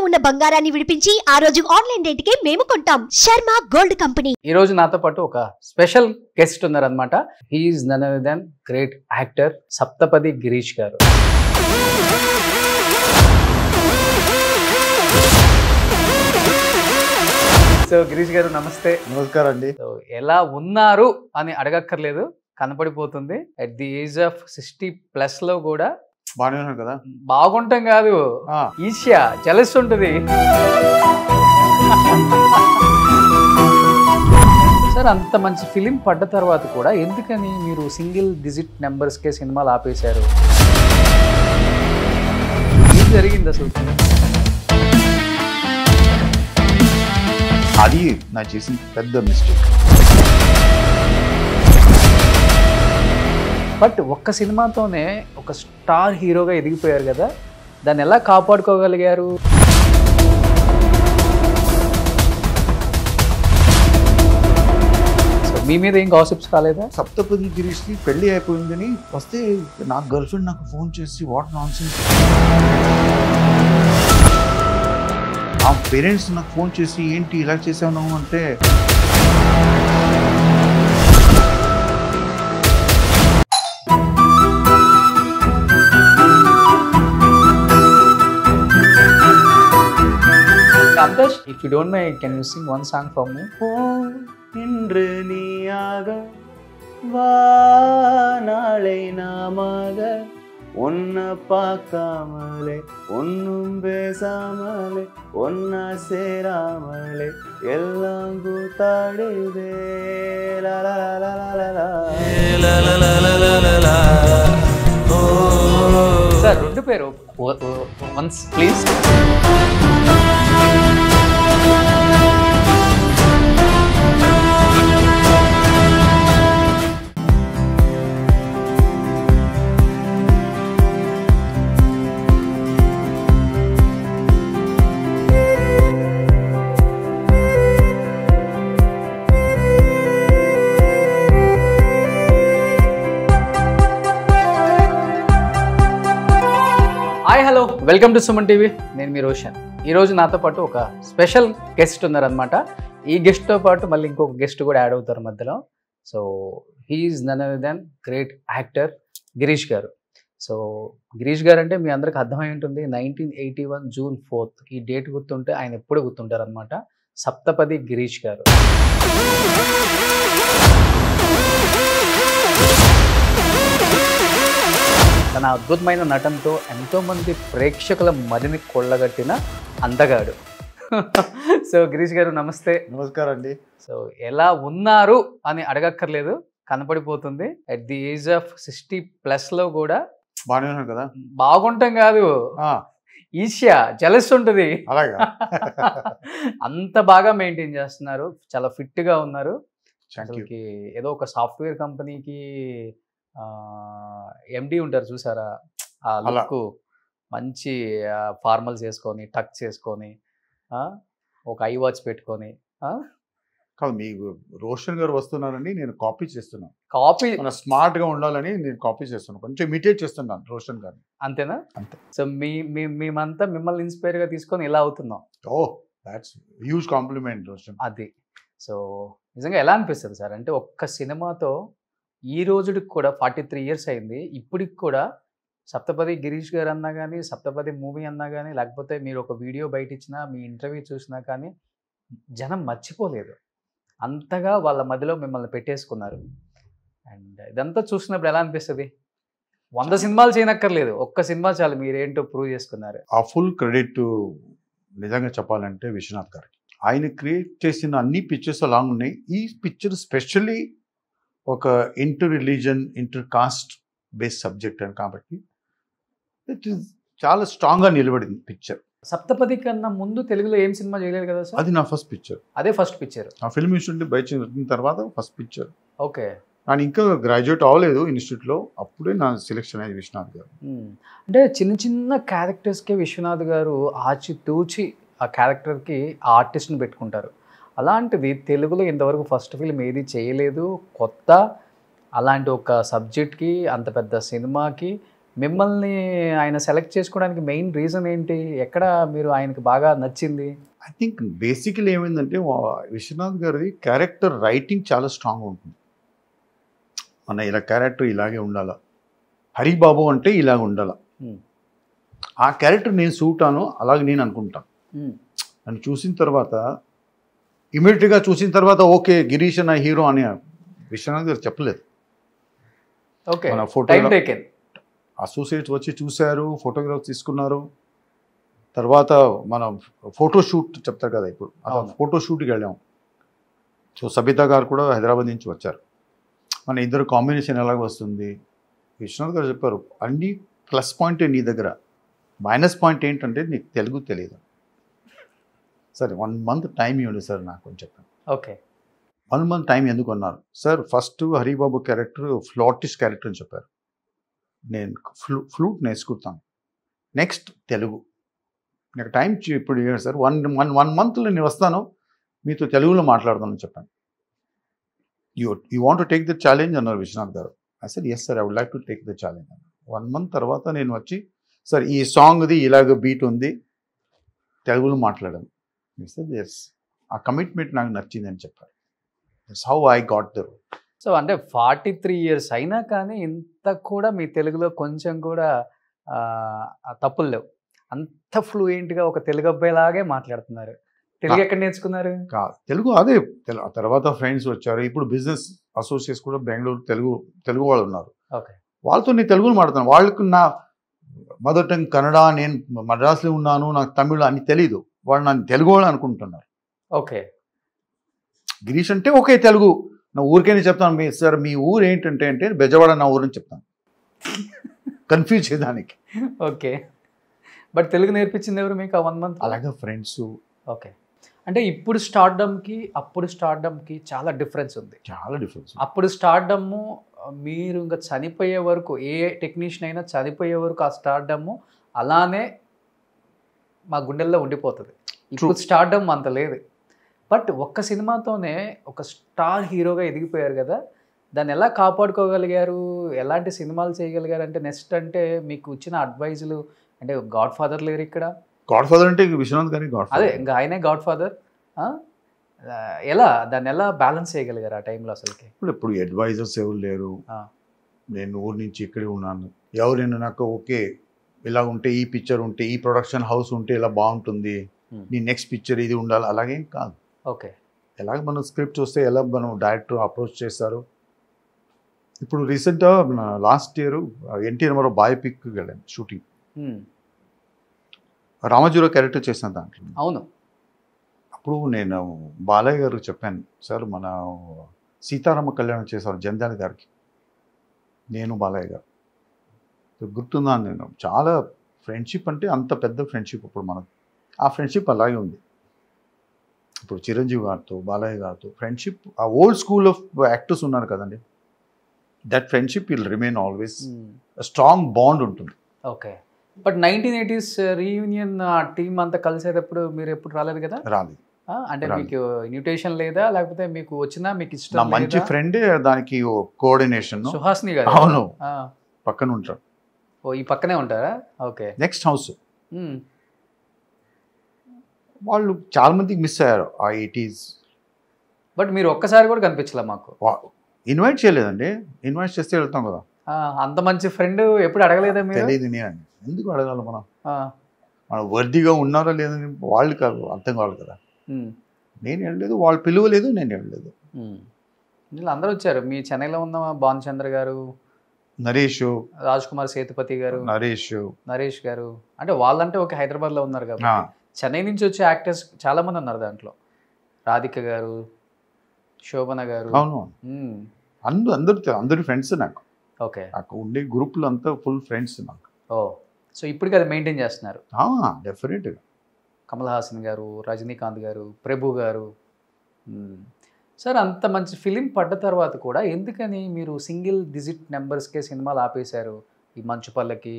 ఉన్న బంగారాన్ని విడిపించి ఆ రోజు ఆన్లైన్ రేటుకే మేము కొంటాం. Sharma gold company. ఈ రోజు నాతో పాటు ఒక స్పెషల్ గెస్ట్ ఉన్నారనమాట. He is none other than great actor Saptapadi Girish గారు. సో గిరీష్ గారు నమస్తే. నమస్కారం అండి. సో ఎలా ఉన్నారు అని అడగక్కర్లేదు, కనపడిపోతుంది. అట్ ది ఏజ్ ఆఫ్ 60+ లో కూడా బాగానే ఉన్నాను కదా. బాగుంటాం కాదు, ఈర్ష్య జలస్ ఉంటుంది. సార్ అంత మంచి ఫిలిం పడ్డ తర్వాత కూడా ఎందుకని మీరు సింగిల్ డిజిట్ నెంబర్స్కే సినిమాలు ఆపేశారు? ఏం జరిగింది అసలు? అది నాకు చేసిన పెద్ద మిస్టేక్. బట్ ఒక్క సినిమాతోనే ఒక స్టార్ హీరోగా ఎదిగిపోయారు కదా, దాన్ని ఎలా కాపాడుకోగలిగారు? సో మీ మీద ఏం గాసిప్స్ కాలేదా? సప్తపది గిరీష్కి పెళ్లి అయిపోయిందని వస్తే నా గర్ల్ ఫ్రెండ్ నాకు ఫోన్ చేసి వాట్ నాన్సెన్స్. ఆ పేరెంట్స్ నాకు ఫోన్ చేసి ఏంటి ఇలా చేసావు అంటే Kampesh, if you don't mind, can you sing one song for me? இன்று நீயாக வானாளை நாமாக ஒன்ன பார்க்காமலே ஒன்னும் பேசாமலே ஒன்னா சேராமலே எல்லாம் கூத்தாடுதே. సార్ రెండు పేరు once please. Hi hello, welcome to Suman TV. నేను మీ రోషన్. ఈరోజు నాతో పాటు ఒక స్పెషల్ గెస్ట్ ఉన్నారనమాట. ఈ గెస్ట్తో పాటు మళ్ళీ ఇంకొక గెస్ట్ కూడా యాడ్ అవుతారు మధ్యలో. So he is none other than great actor Girish గారు. సో గిరీష్ గారు అంటే మీ అందరికి అర్థమై ఉంటుంది, 1981 జూన్ 4 ఈ డేట్ గుర్తుంటే ఆయన ఎప్పుడు గుర్తుంటారు అనమాట. సప్తపది గిరీష్ గారు. తన అద్భుతమైన నటనతో ఎంతోమంది ప్రేక్షకుల మదిని కొల్లగట్టిన అందగాడు. సో గిరీష్ గారు నమస్తే. నమస్కారం అండి. సో ఎలా ఉన్నారు అని అడగక్కర్లేదు, కనపడిపోతుంది. అట్ ది ఏజ్ ఆఫ్ 60+ లో కూడా బాగానే ఉన్నాను కదా. బాగుంటాం కాదు, ఈర్ష్య జలస్ ఉంటుంది. అలాగా అంత బాగా మెయింటైన్ చేస్తున్నారు, చాలా ఫిట్ గా ఉన్నారు. అసలుకి ఏదో ఒక సాఫ్ట్వేర్ కంపెనీకి ఎండి ఉంటారు చూసారా, ఆ లుక్, మంచి ఫార్మల్స్ వేసుకొని టక్ చేసుకొని ఒక ఐ వాచ్ పెట్టుకొని. కాదు, మీకు రోషన్ గారు వస్తున్నారని నేను కాపీ చేస్తున్నాను. కాపీ స్మార్ట్ గా ఉండాలని నేను కాపీ చేస్తున్నాను, కొంచెం ఇమిటేట్ చేస్తున్నాను రోషన్ గారిని. అంతేనా? అంతే. సో మేమంతా మిమ్మల్ని ఇన్స్పైర్ గా తీసుకొని ఇలా అవుతున్నాం. Oh that's huge compliment Roshan. అది. సో నిజంగా ఎలా అనిపిస్తుంది సార్ అంటే ఒక్క సినిమాతో ఈ రోజుకి కూడా 43 years అయింది, ఇప్పటికి కూడా సప్తపది గిరీష్ గారు అన్నా కానీ, సప్తపది మూవీ అన్నా కానీ, లేకపోతే మీరు ఒక వీడియో బయట ఇచ్చినా, మీ ఇంటర్వ్యూ చూసినా కానీ జనం మర్చిపోలేదు. అంతగా వాళ్ళ మధ్యలో మిమ్మల్ని పెట్టేసుకున్నారు. అండ్ ఇదంతా చూసినప్పుడు ఎలా అనిపిస్తుంది? 100 సినిమాలు చేయనక్కర్లేదు, ఒక్క సినిమా చాలు, మీరేంటో ప్రూవ్ చేసుకున్నారు. ఆ ఫుల్ క్రెడిట్ నిజంగా చెప్పాలంటే విశ్వనాథ్ గారికి. ఆయన క్రియేట్ చేసిన అన్ని పిక్చర్స్ అలాంగ్ ఉన్నాయి. ఈ పిక్చర్ స్పెషల్లీ ఒక inter religion, inter caste based subject అని కాబట్టి ఇట్ ఈస్ చాలా స్ట్రాంగ్గా నిలబడింది పిక్చర్. సప్తపది కన్నా ముందు తెలుగులో ఏం సినిమా చేయలేదు కదా సార్? అది నా ఫస్ట్ పిక్చర్. అదే ఫస్ట్ పిక్చర్. ఆ ఫిల్మ్ ఇన్స్టిట్యూట్ బయట వచ్చిన తర్వాత ఫస్ట్ పిక్చర్. ఓకే. నేను ఇంకా గ్రాడ్యుయేట్ అవ్వలేదు ఇన్స్టిట్యూట్లో, అప్పుడే నా సెలెక్షన్ అయ్యింది విశ్వనాథ్ గారు. అంటే చిన్న చిన్న క్యారెక్టర్స్కే విశ్వనాథ్ గారు ఆచితూచి ఆ క్యారెక్టర్కి ఆ ఆర్టిస్ట్ని పెట్టుకుంటారు. అలాంటిది తెలుగులో ఇంతవరకు ఫస్ట్ ఫిల్మ్ ఏది చేయలేదు, కొత్త. అలాంటి ఒక సబ్జెక్ట్కి, అంత పెద్ద సినిమాకి మిమ్మల్ని ఆయన సెలెక్ట్ చేసుకోవడానికి మెయిన్ రీజన్ ఏంటి? ఎక్కడ మీరు ఆయనకి బాగా నచ్చింది? ఐ థింక్ బేసికలీ ఏమైందంటే విశ్వనాథ్ గారిది క్యారెక్టర్ రైటింగ్ చాలా స్ట్రాంగ్ ఉంటుంది. మన ఇలా క్యారెక్టర్ ఇలాగే ఉండాలా, హరిబాబు అంటే ఇలాగ ఉండాలా, ఆ క్యారెక్టర్ నేను సూట్ అను అలాగే నేను అనుకుంటాను. నన్ను చూసిన తర్వాత ఇమీడియట్గా చూసిన తర్వాత ఓకే గిరీష్ అన్న హీరో అని విశ్వనాథ్ గారు చెప్పలేదు. ఓకే, మన టైం టేకెన్. అసోసియేట్స్ వచ్చి చూశారు, ఫోటోగ్రాఫ్ తీసుకున్నారు. తర్వాత మనం ఫోటోషూట్ చెప్తారు కదా, ఇప్పుడు ఫోటోషూట్కి వెళ్ళాం. సో సబితా గారు కూడా హైదరాబాద్ నుంచి వచ్చారు. మన ఇద్దరు కాంబినేషన్ ఎలాగ వస్తుంది? విశ్వనాథ్ గారు చెప్పారు అన్ని ప్లస్ పాయింటే నీ దగ్గర, మైనస్ పాయింట్ ఏంటంటే నీకు తెలుగు తెలియదు. సరే 1 month టైం ఇవ్వండి సార్ నాకు అని చెప్పాను. ఓకే, 1 month టైం ఎందుకు అన్నారు sir? First Haribabu character flattish character అని చెప్పారు. నేను ఫ్లూట్ నేర్చుకుంటాను. నెక్స్ట్ తెలుగు. నాకు టైం ఇప్పుడు సార్ 1 monthలో నేను వస్తాను, మీతో తెలుగులో మాట్లాడదామని చెప్పాను. You want to take the challenge అన్నారు Vishwanath garu. Sir yes sir, I would like to take the challenge అన్నారు. 1 month తర్వాత నేను వచ్చి సార్ ఈ సాంగ్ది ఇలాగ బీట్ ఉంది, తెలుగులో మాట్లాడాను. సార్ ఎస్, ఆ కమిట్మెంట్ నాకు నచ్చిందని చెప్పారు. That's how I got the role. So అంటే 43 years అయినా కానీ ఇంత కూడా మీ తెలుగులో కొంచెం కూడా తప్పులు లేవు. అంత ఫ్లూయెంట్గా ఒక తెలుగు అబ్బాయిలాగే మాట్లాడుతున్నారు. తెలుగు ఎక్కడ నేర్చుకున్నారు? తెలుగు అదే తర్వాత ఫ్రెండ్స్ వచ్చారు. ఇప్పుడు బిజినెస్ అసోసియేట్స్ కూడా బెంగళూరు తెలుగు వాళ్ళు ఉన్నారు. ఓకే, వాళ్ళతో నేను తెలుగులో మాట్లాడుతాను. వాళ్ళకు నా మదర్ టంగ్ కన్నడ, నేను మద్రాసులో ఉన్నాను, నాకు తమిళ అని తెలీదు. వాళ్ళు నన్ను తెలుగు వాళ్ళు అనుకుంటున్నారు. ఓకే, గిరీష్ అంటే ఓకే తెలుగు. నా ఊరికైనా చెప్తాను సార్ మీ ఊరు ఏంటంటే అంటే బెజవాడ నా ఊరని చెప్తాను, కన్ఫ్యూజ్ చేయడానికి. ఓకే, బట్ తెలుగు నేర్పించింది ఎవరు మీకు ఆ 1 month? అలాగే ఫ్రెండ్స్. ఓకే, అంటే ఇప్పుడు స్టార్డమ్కి అప్పుడు స్టార్డమ్కి చాలా డిఫరెన్స్ ఉంది. చాలా డిఫరెన్స్. అప్పుడు స్టార్డమ్ మీరు ఇంకా చనిపోయే వరకు, ఏ టెక్నీషియన్ అయినా చనిపోయే వరకు ఆ స్టార్డమ్ అలానే మా గుండెల్లో ఉండిపోతుంది. ఇప్పుడు స్టార్డమ్ అంత లేదు. బట్ ఒక్క సినిమాతోనే ఒక స్టార్ హీరోగా ఎదిగిపోయారు కదా, దాన్ని ఎలా కాపాడుకోగలిగారు? ఎలాంటి సినిమాలు చేయగలిగారు? అంటే నెక్స్ట్ అంటే మీకు ఇచ్చిన అడ్వైజులు అంటే గాడ్ ఫాదర్ లేరు ఇక్కడ. గాడ్ ఫాదర్ అంటే విశ్వనాథ్ గారి గాడ్ ఫాదర్. అదే ఇంకా ఆయనే గాడ్ ఫాదర్. ఎలా దాన్ని ఎలా బ్యాలెన్స్ చేయగలిగారు ఆ టైంలో అసలుకి? ఇప్పుడు అడ్వైజర్స్ ఎవరు లేరు. నేను ఊరి నుంచి ఇక్కడే ఉన్నాను. ఎవరైనా నాకు ఓకే ఇలా ఉంటే, ఈ పిక్చర్ ఉంటే, ఈ ప్రొడక్షన్ హౌస్ ఉంటే ఇలా బాగుంటుంది, నీ నెక్స్ట్ పిక్చర్ ఇది ఉండాలి, అలాగేం కాదు. ఓకే, ఎలాగ మనం స్క్రిప్ట్ వస్తే ఎలా మనం డైరెక్టర్ అప్రోచ్ చేస్తారు. ఇప్పుడు రీసెంట్గా లాస్ట్ ఇయర్ ఎన్టీ రామారావు బయోపిక్కి వెళ్ళాను షూటింగ్. రామజీరావు క్యారెక్టర్ చేసిన దాంట్లో. అవును. అప్పుడు నేను బాలయ్య గారికి చెప్పాను, సార్ మన సీతారామ కళ్యాణం చేశారు జంధ్యాల గారికి, నేను బాలయ్య గారు. గుర్తుందా? నేను చాలా ఫ్రెండ్షిప్ అంటే అంత పెద్ద ఫ్రెండ్షిప్ ఇప్పుడు మనకు. ఆ ఫ్రెండ్షిప్ అలాగే ఉంది. ఇప్పుడు చిరంజీవి గారితో, బాలయ్య గారితో ఫ్రెండ్షిప్, ఆ ఓల్డ్ స్కూల్ ఆఫ్ యాక్టర్స్ ఉన్నారు కదండి, that friendship will remain always. Strong bond ఉంటుంది. Okay, but 1980s reunion team అంతా కలిసేటప్పుడు మీరు ఎప్పుడు రాలేదు కదా? రాలేదు. అంటే మీకు ఇన్విటేషన్ లేదా, లేకపోతే మీకు వచ్చినా మీకు ఇష్టం? నా మంచి ఫ్రెండే దానికి కోఆర్డినేషన్. సుహాసిని గారు. అవును, పక్కన ఉంటారు. ఓ, ఈ పక్కనే ఉంటారా? Okay, next house. వాళ్ళు చాలా మందికి మిస్ అయ్యారు ఆ 80s. బట్ మీరు ఒక్కసారి కూడా కనిపించలే మాకు. ఇన్వైట్ చేయలేదండి. ఇన్వైట్ చేస్తే వెళ్తాం కదా. అంత మంచి ఫ్రెండ్ ఎప్పుడు అడగలేదా మీరు? తెలియదు. నేను ఎందుకు అడగాలి? మనం వర్దిగా ఉన్నారా లేదని వాళ్ళు కాదు, అర్థం కావాలి కదా. నేను వెళ్ళలేదు, వాళ్ళు పిలువలేదు, నేను వెళ్ళలేదు. వీళ్ళు అందరూ వచ్చారు. మీ చెన్నైలో ఉన్న భానుచంద్ర గారు, నరేష్, రాజ్ కుమార్ సేతుపతి గారు, నరేష్ గారు, అంటే వాళ్ళంటే ఒక హైదరాబాద్లో ఉన్నారు కాబట్టి. చెన్నై నుంచి వచ్చే యాక్టర్స్ చాలా మంది ఉన్నారు దాంట్లో. రాధిక గారు, శోభన గారు. అవును, అందరు ఫ్రెండ్స్ నాకు. ఓకే, నాకు ఉండే గ్రూప్లో అంతా ఫుల్ ఫ్రెండ్స్ నాకు. ఓ, సో ఇప్పటికీ అది మెయింటైన్ చేస్తున్నారు? డెఫినెట్గా. కమల్ హాసన్ గారు, రజనీకాంత్ గారు, ప్రభు గారు. సార్, అంత మంచి ఫిలిం పడ్డ తర్వాత కూడా ఎందుకని మీరు సింగిల్ డిజిట్ నెంబర్స్కే సినిమాలు ఆపేశారు? ఈ మంచుపల్లకి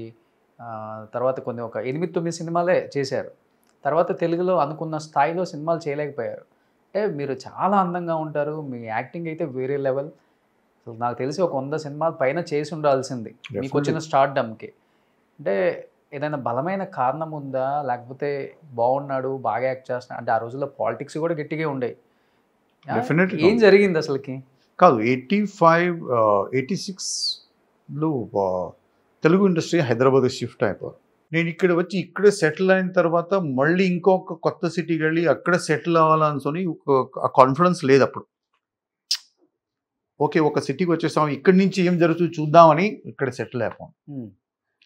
తర్వాత కొన్ని ఒక 8-9 సినిమాలే చేశారు. తర్వాత తెలుగులో అనుకున్న స్థాయిలో సినిమాలు చేయలేకపోయారు. అంటే మీరు చాలా అందంగా ఉంటారు, మీ యాక్టింగ్ అయితే వేరే లెవెల్. అసలు నాకు తెలిసి ఒక 100 సినిమాల పైన చేసి ఉండాల్సింది మీకు వచ్చిన స్టార్డమ్కి. అంటే ఏదైనా బలమైన కారణం ఉందా, లేకపోతే బాగున్నాడు బాగా యాక్ట్ చేస్తున్నాడు అంటే ఆ రోజుల్లో పాలిటిక్స్ కూడా గట్టిగా ఉండేవి. Definitely ఏం జరిగింది అసలుకి? కాదు 86లో తెలుగు ఇండస్ట్రీ హైదరాబాద్ షిఫ్ట్ అయిపోయారు. నేను ఇక్కడ వచ్చి ఇక్కడే సెటిల్ అయిన తర్వాత మళ్ళీ ఇంకొక కొత్త సిటీకి వెళ్ళి అక్కడ సెటిల్ అవ్వాలనుకొని ఆ కాన్ఫిడెన్స్ లేదు అప్పుడు. ఓకే, ఒక సిటీకి వచ్చేసాం, ఇక్కడి నుంచి ఏం జరుగుతుంది చూద్దామని ఇక్కడ సెటిల్ అయిపోయాం.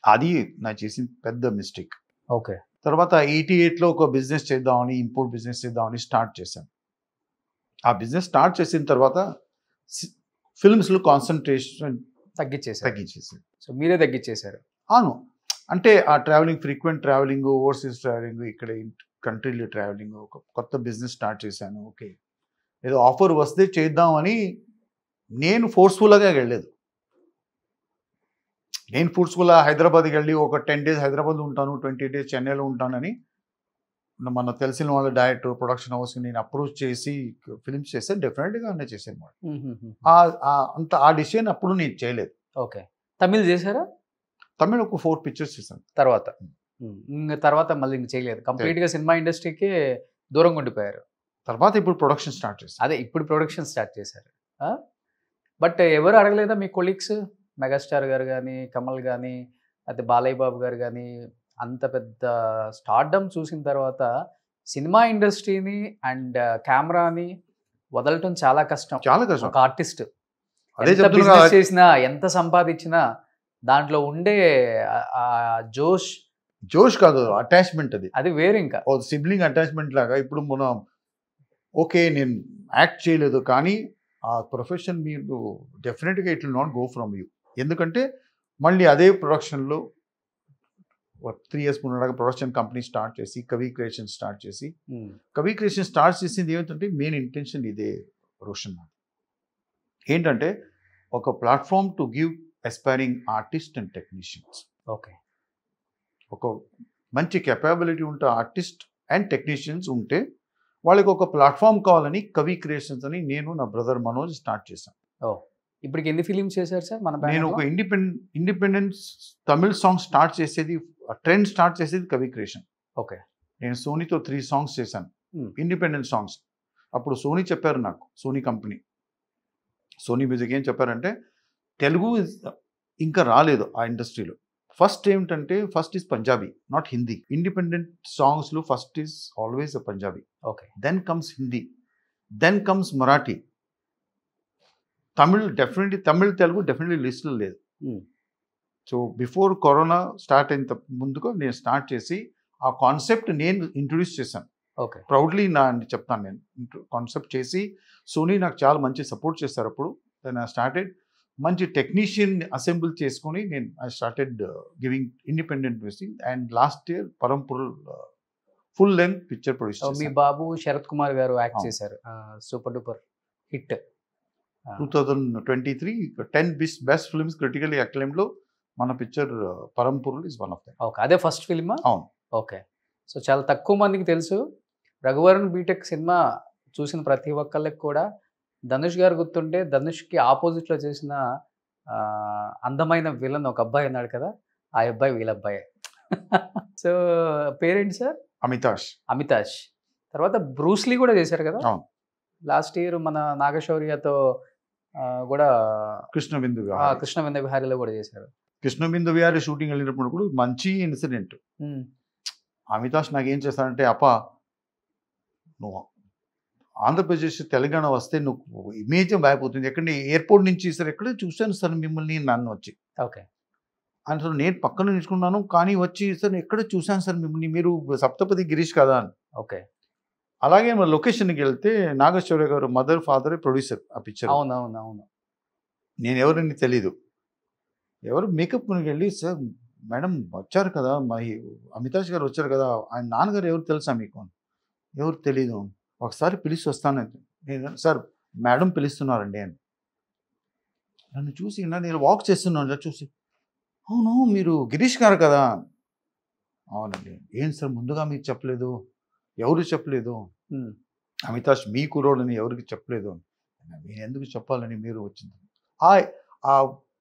అది నాకు చేసిన పెద్ద మిస్టేక్. ఓకే. తర్వాత 88లో ఒక బిజినెస్ చేద్దామని, ఇంపోర్ట్ బిజినెస్ చేద్దామని స్టార్ట్ చేశాను. ఆ బిజినెస్ స్టార్ట్ చేసిన తర్వాత ఫిల్మ్స్లో కాన్సన్ట్రేషన్ తగ్గించేసాను. సో మీరే తగ్గించేశారు? అవును, అంటే ఆ travelling, frequent travelling, overseas travelling, ఇక్కడ కంట్రీలో ట్రావెలింగ్, ఒక కొత్త బిజినెస్ స్టార్ట్ చేశాను. ఓకే, ఏదో ఆఫర్ వస్తే చేద్దామని నేను ఫోర్స్ఫుల్గా వెళ్ళలేదు. నేను ఫోర్స్ఫుల్గా హైదరాబాద్కి వెళ్ళి ఒక 10 days హైదరాబాద్లో ఉంటాను, 20 days చెన్నైలో ఉంటానని మన తెలిసిన వాళ్ళ డైరెక్టర్, ప్రొడక్షన్ హౌస్కి నేను అప్రోచ్ చేసి ఫిల్మ్స్ చేస్తే డెఫినెట్గా అన్నీ చేశాను. అంత ఆ డిసిషన్ అప్పుడు నేను చేయలేదు. ఓకే. తమిళ్ చేశారా? తమిళ్ ఒక 4 pictures చేశాను. తర్వాత మళ్ళీ ఇంక చేయలేదు, కంప్లీట్గా సినిమా ఇండస్ట్రీకి దూరంగా ఉండిపోయారు. తర్వాత ఇప్పుడు ప్రొడక్షన్ స్టార్ట్ చేశాను. అదే ఇప్పుడు ప్రొడక్షన్ స్టార్ట్ చేశారు. బట్ ఎవరు అడగలేదా మీ కొలీగ్స్, మెగాస్టార్ గారు కానీ, కమల్ కానీ, అయితే బాలయ్య బాబు గారు కానీ, అంత పెద్ద స్టార్డమ్ చూసిన తర్వాత సినిమా ఇండస్ట్రీని అండ్ కెమెరాని వదలటం చాలా కష్టం. చాలా కష్టం. ఒక ఆర్టిస్ట్ అదే బిజినెస్ చేసినా, ఎంత సంపాదించినా దాంట్లో ఉండే జోష్ కాదు, అటాచ్మెంట్, అది వేరు. ఇంకా సిబ్లింగ్ అటాచ్మెంట్ లాగా. ఇప్పుడు మనం ఓకే నేను యాక్ట్ చేయలేదు, కానీ ఆ ప్రొఫెషన్ మీరు డెఫినెట్గా it will not go from you. ఎందుకంటే మళ్ళీ అదే ప్రొడక్షన్లో 3 years ముందు ప్రొడక్షన్ కంపెనీ స్టార్ట్ చేసి కవి క్రియేషన్ స్టార్ట్ చేసింది ఏమిటంటే మెయిన్ ఇంటెన్షన్ ఇదే రోషన్. ఏంటంటే ఒక platform to give aspiring artists and technicians. Okay. ఒక మంచి కెపాబిలిటీ ఉంటే ఆర్టిస్ట్ అండ్ టెక్నీషియన్స్ ఉంటే వాళ్ళకి ఒక ప్లాట్ఫామ్ కావాలని కవి క్రియేషన్స్ అని నేను నా బ్రదర్ మనోజ్ స్టార్ట్ చేశాను. ఇప్పటికి ఎన్ని ఫిలిమ్స్ చేశారు సార్? నేను ఒక ఇండిపెండెంట్ తమిళ్ సాంగ్ స్టార్ట్ చేసేది, ట్రెండ్ స్టార్ట్ చేసేది కవి క్రియేషన్. ఓకే. నేను సోనీతో 3 songs చేశాను, ఇండిపెండెంట్ సాంగ్స్. అప్పుడు సోనీ చెప్పారు నాకు, సోనీ కంపెనీ, సోనీ మ్యూజిక్ ఏం చెప్పారంటే తెలుగు ఇంకా రాలేదు ఆ ఇండస్ట్రీలో. ఫస్ట్ ఏమిటంటే first is Punjabi, not Hindi. Independent సాంగ్స్లో first is always a Punjabi. Okay. Then comes Hindi, then comes Marathi. Tamil definitely, Telugu definitely లిస్ట్లో లేదు. సో బిఫోర్ కరోనా స్టార్ట్ అయిన ముందుగా నేను స్టార్ట్ చేసి ఆ కాన్సెప్ట్ నేను ఇంట్రొడ్యూస్ చేశాను. ఓకే. ప్రౌడ్లీ చెప్తాను, నేను కాన్సెప్ట్ చేసి సోనీ నాకు చాలా మంచి సపోర్ట్ చేస్తారు. అప్పుడు దెన్ ఐ స్టార్టెడ్ మంచి టెక్నీషియన్ అసెంబుల్ చేసుకొని నేను I started giving independent music. And last year Paramporul full length picture produce. మీ బాబు శరత్ కుమార్ గారు యాక్ట్ చేశారు, super duper hit. 2023 10 best films critically అక్లైమ్డ్లో మన picture Paramporul is one of them. Okay. అదే ఫస్ట్ ఫిల్మా? అవును. ఓకే. సో చాలా తక్కువ మందికి తెలుసు, రఘువరన్ బీటెక్ సినిమా చూసిన ప్రతి ఒక్కళ్ళకి కూడా ధనుష్ గారు గుర్తుంటే, ధనుష్కి ఆపోజిట్లో చేసిన అందమైన విలన్ ఒక అబ్బాయి ఉన్నాడు కదా, ఆ అబ్బాయి వీళ్ళ అబ్బాయే. సో పేరేంటి సార్? అమితాష్. తర్వాత బ్రూస్లీ కూడా చేశారు కదా లాస్ట్ ఇయర్, మన నాగశౌర్యతో కూడా కృష్ణబిందు విహారీలో కూడా చేశారు. కృష్ణబిందు విహారీ షూటింగ్ వెళ్ళినప్పుడు కూడా మంచి ఇన్సిడెంట్. అమితాష్ నాకు ఏం చేస్తానంటే, నువ్వు ఆంధ్రప్రదేశ్ తెలంగాణ వస్తే నువ్వు ఇమేజ్ అయిపోతుంది, ఎక్కడ ఎయిర్పోర్ట్ నుంచి సార్ ఎక్కడో చూశాను సార్ మిమ్మల్ని, నన్ను వచ్చి. ఓకే. అని సార్ నేను పక్కన నిల్చుకున్నాను, కానీ వచ్చి సార్ ఎక్కడో చూశాను సార్ మిమ్మల్ని, మీరు సప్తపది గిరీష్ కదా అని. ఓకే. అలాగే మన లొకేషన్కి వెళ్తే నాగేశ్వర గారు మదర్ ఫాదర్ ప్రొడ్యూసర్ ఆ పిక్చర్. అవునవునవును. నేను ఎవరని తెలీదు, ఎవరు మేకప్కి వెళ్ళి సార్ మేడం వచ్చారు కదా, మా అమితాష్ గారు వచ్చారు కదా, ఆయన నాన్నగారు ఎవరు తెలుసా మీకు? ఎవరు తెలీదు, ఒకసారి పిలిచి వస్తానండి. నేను సార్ మేడం పిలుస్తున్నారండి అని. నన్ను చూసి నేను వాక్ చేస్తున్నాను చూసి, అవును మీరు గిరీష్ గారు కదా? అవునండి. ఏం సార్ ముందుగా మీకు చెప్పలేదు? ఎవరు చెప్పలేదు? అమితాష్ మీ కురోడని ఎవరికి చెప్పలేదు. నేను ఎందుకు చెప్పాలని మీరు వచ్చింది. ఆ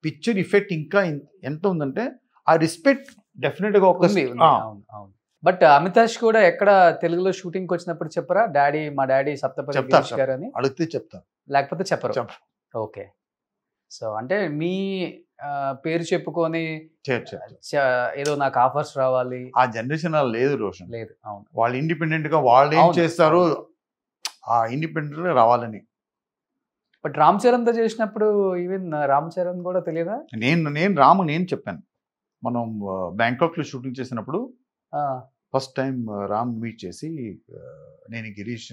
పిక్చర్ ఇఫెక్ట్ ఇంకా ఎంత ఉందంటే, ఆ రెస్పెక్ట్ డెఫినెట్గా ఒక ఉంది అవును అవును. బట్ అమితాష్ కూడా ఎక్కడ తెలుగులో షూటింగ్కి వచ్చినప్పుడు చెప్పరా మా డాడీ సప్తపది చెప్తారు గిరీష్ గారు అని, అడిగితే చెప్తాను. లేకపోతే చెప్పరు? ఓకే. సో అంటే మీ పేరు చెప్పుకొని ఏదో నాకు ఆఫర్స్ రావాలి ఆ జనరేషన్ అలా లేదు రోషన్. లేదు. అవును. వాళ్ళు ఇండిపెండెంట్ గా వాళ్ళు ఏం అవును, చేస్తారు ఆ ఇండిపెండెంట్ గా రావాలని. బట్ రామ్ చరణ్ తో చేసినప్పుడు ఈవెన్ రామ్ చరణ్ కూడా తెలియదా? నేను చెప్పాను, మనం బ్యాంకాక్ లో షూటింగ్ చేసినప్పుడు ఫస్ట్ టైం రామ్ మీట్ చేసి నేను Girish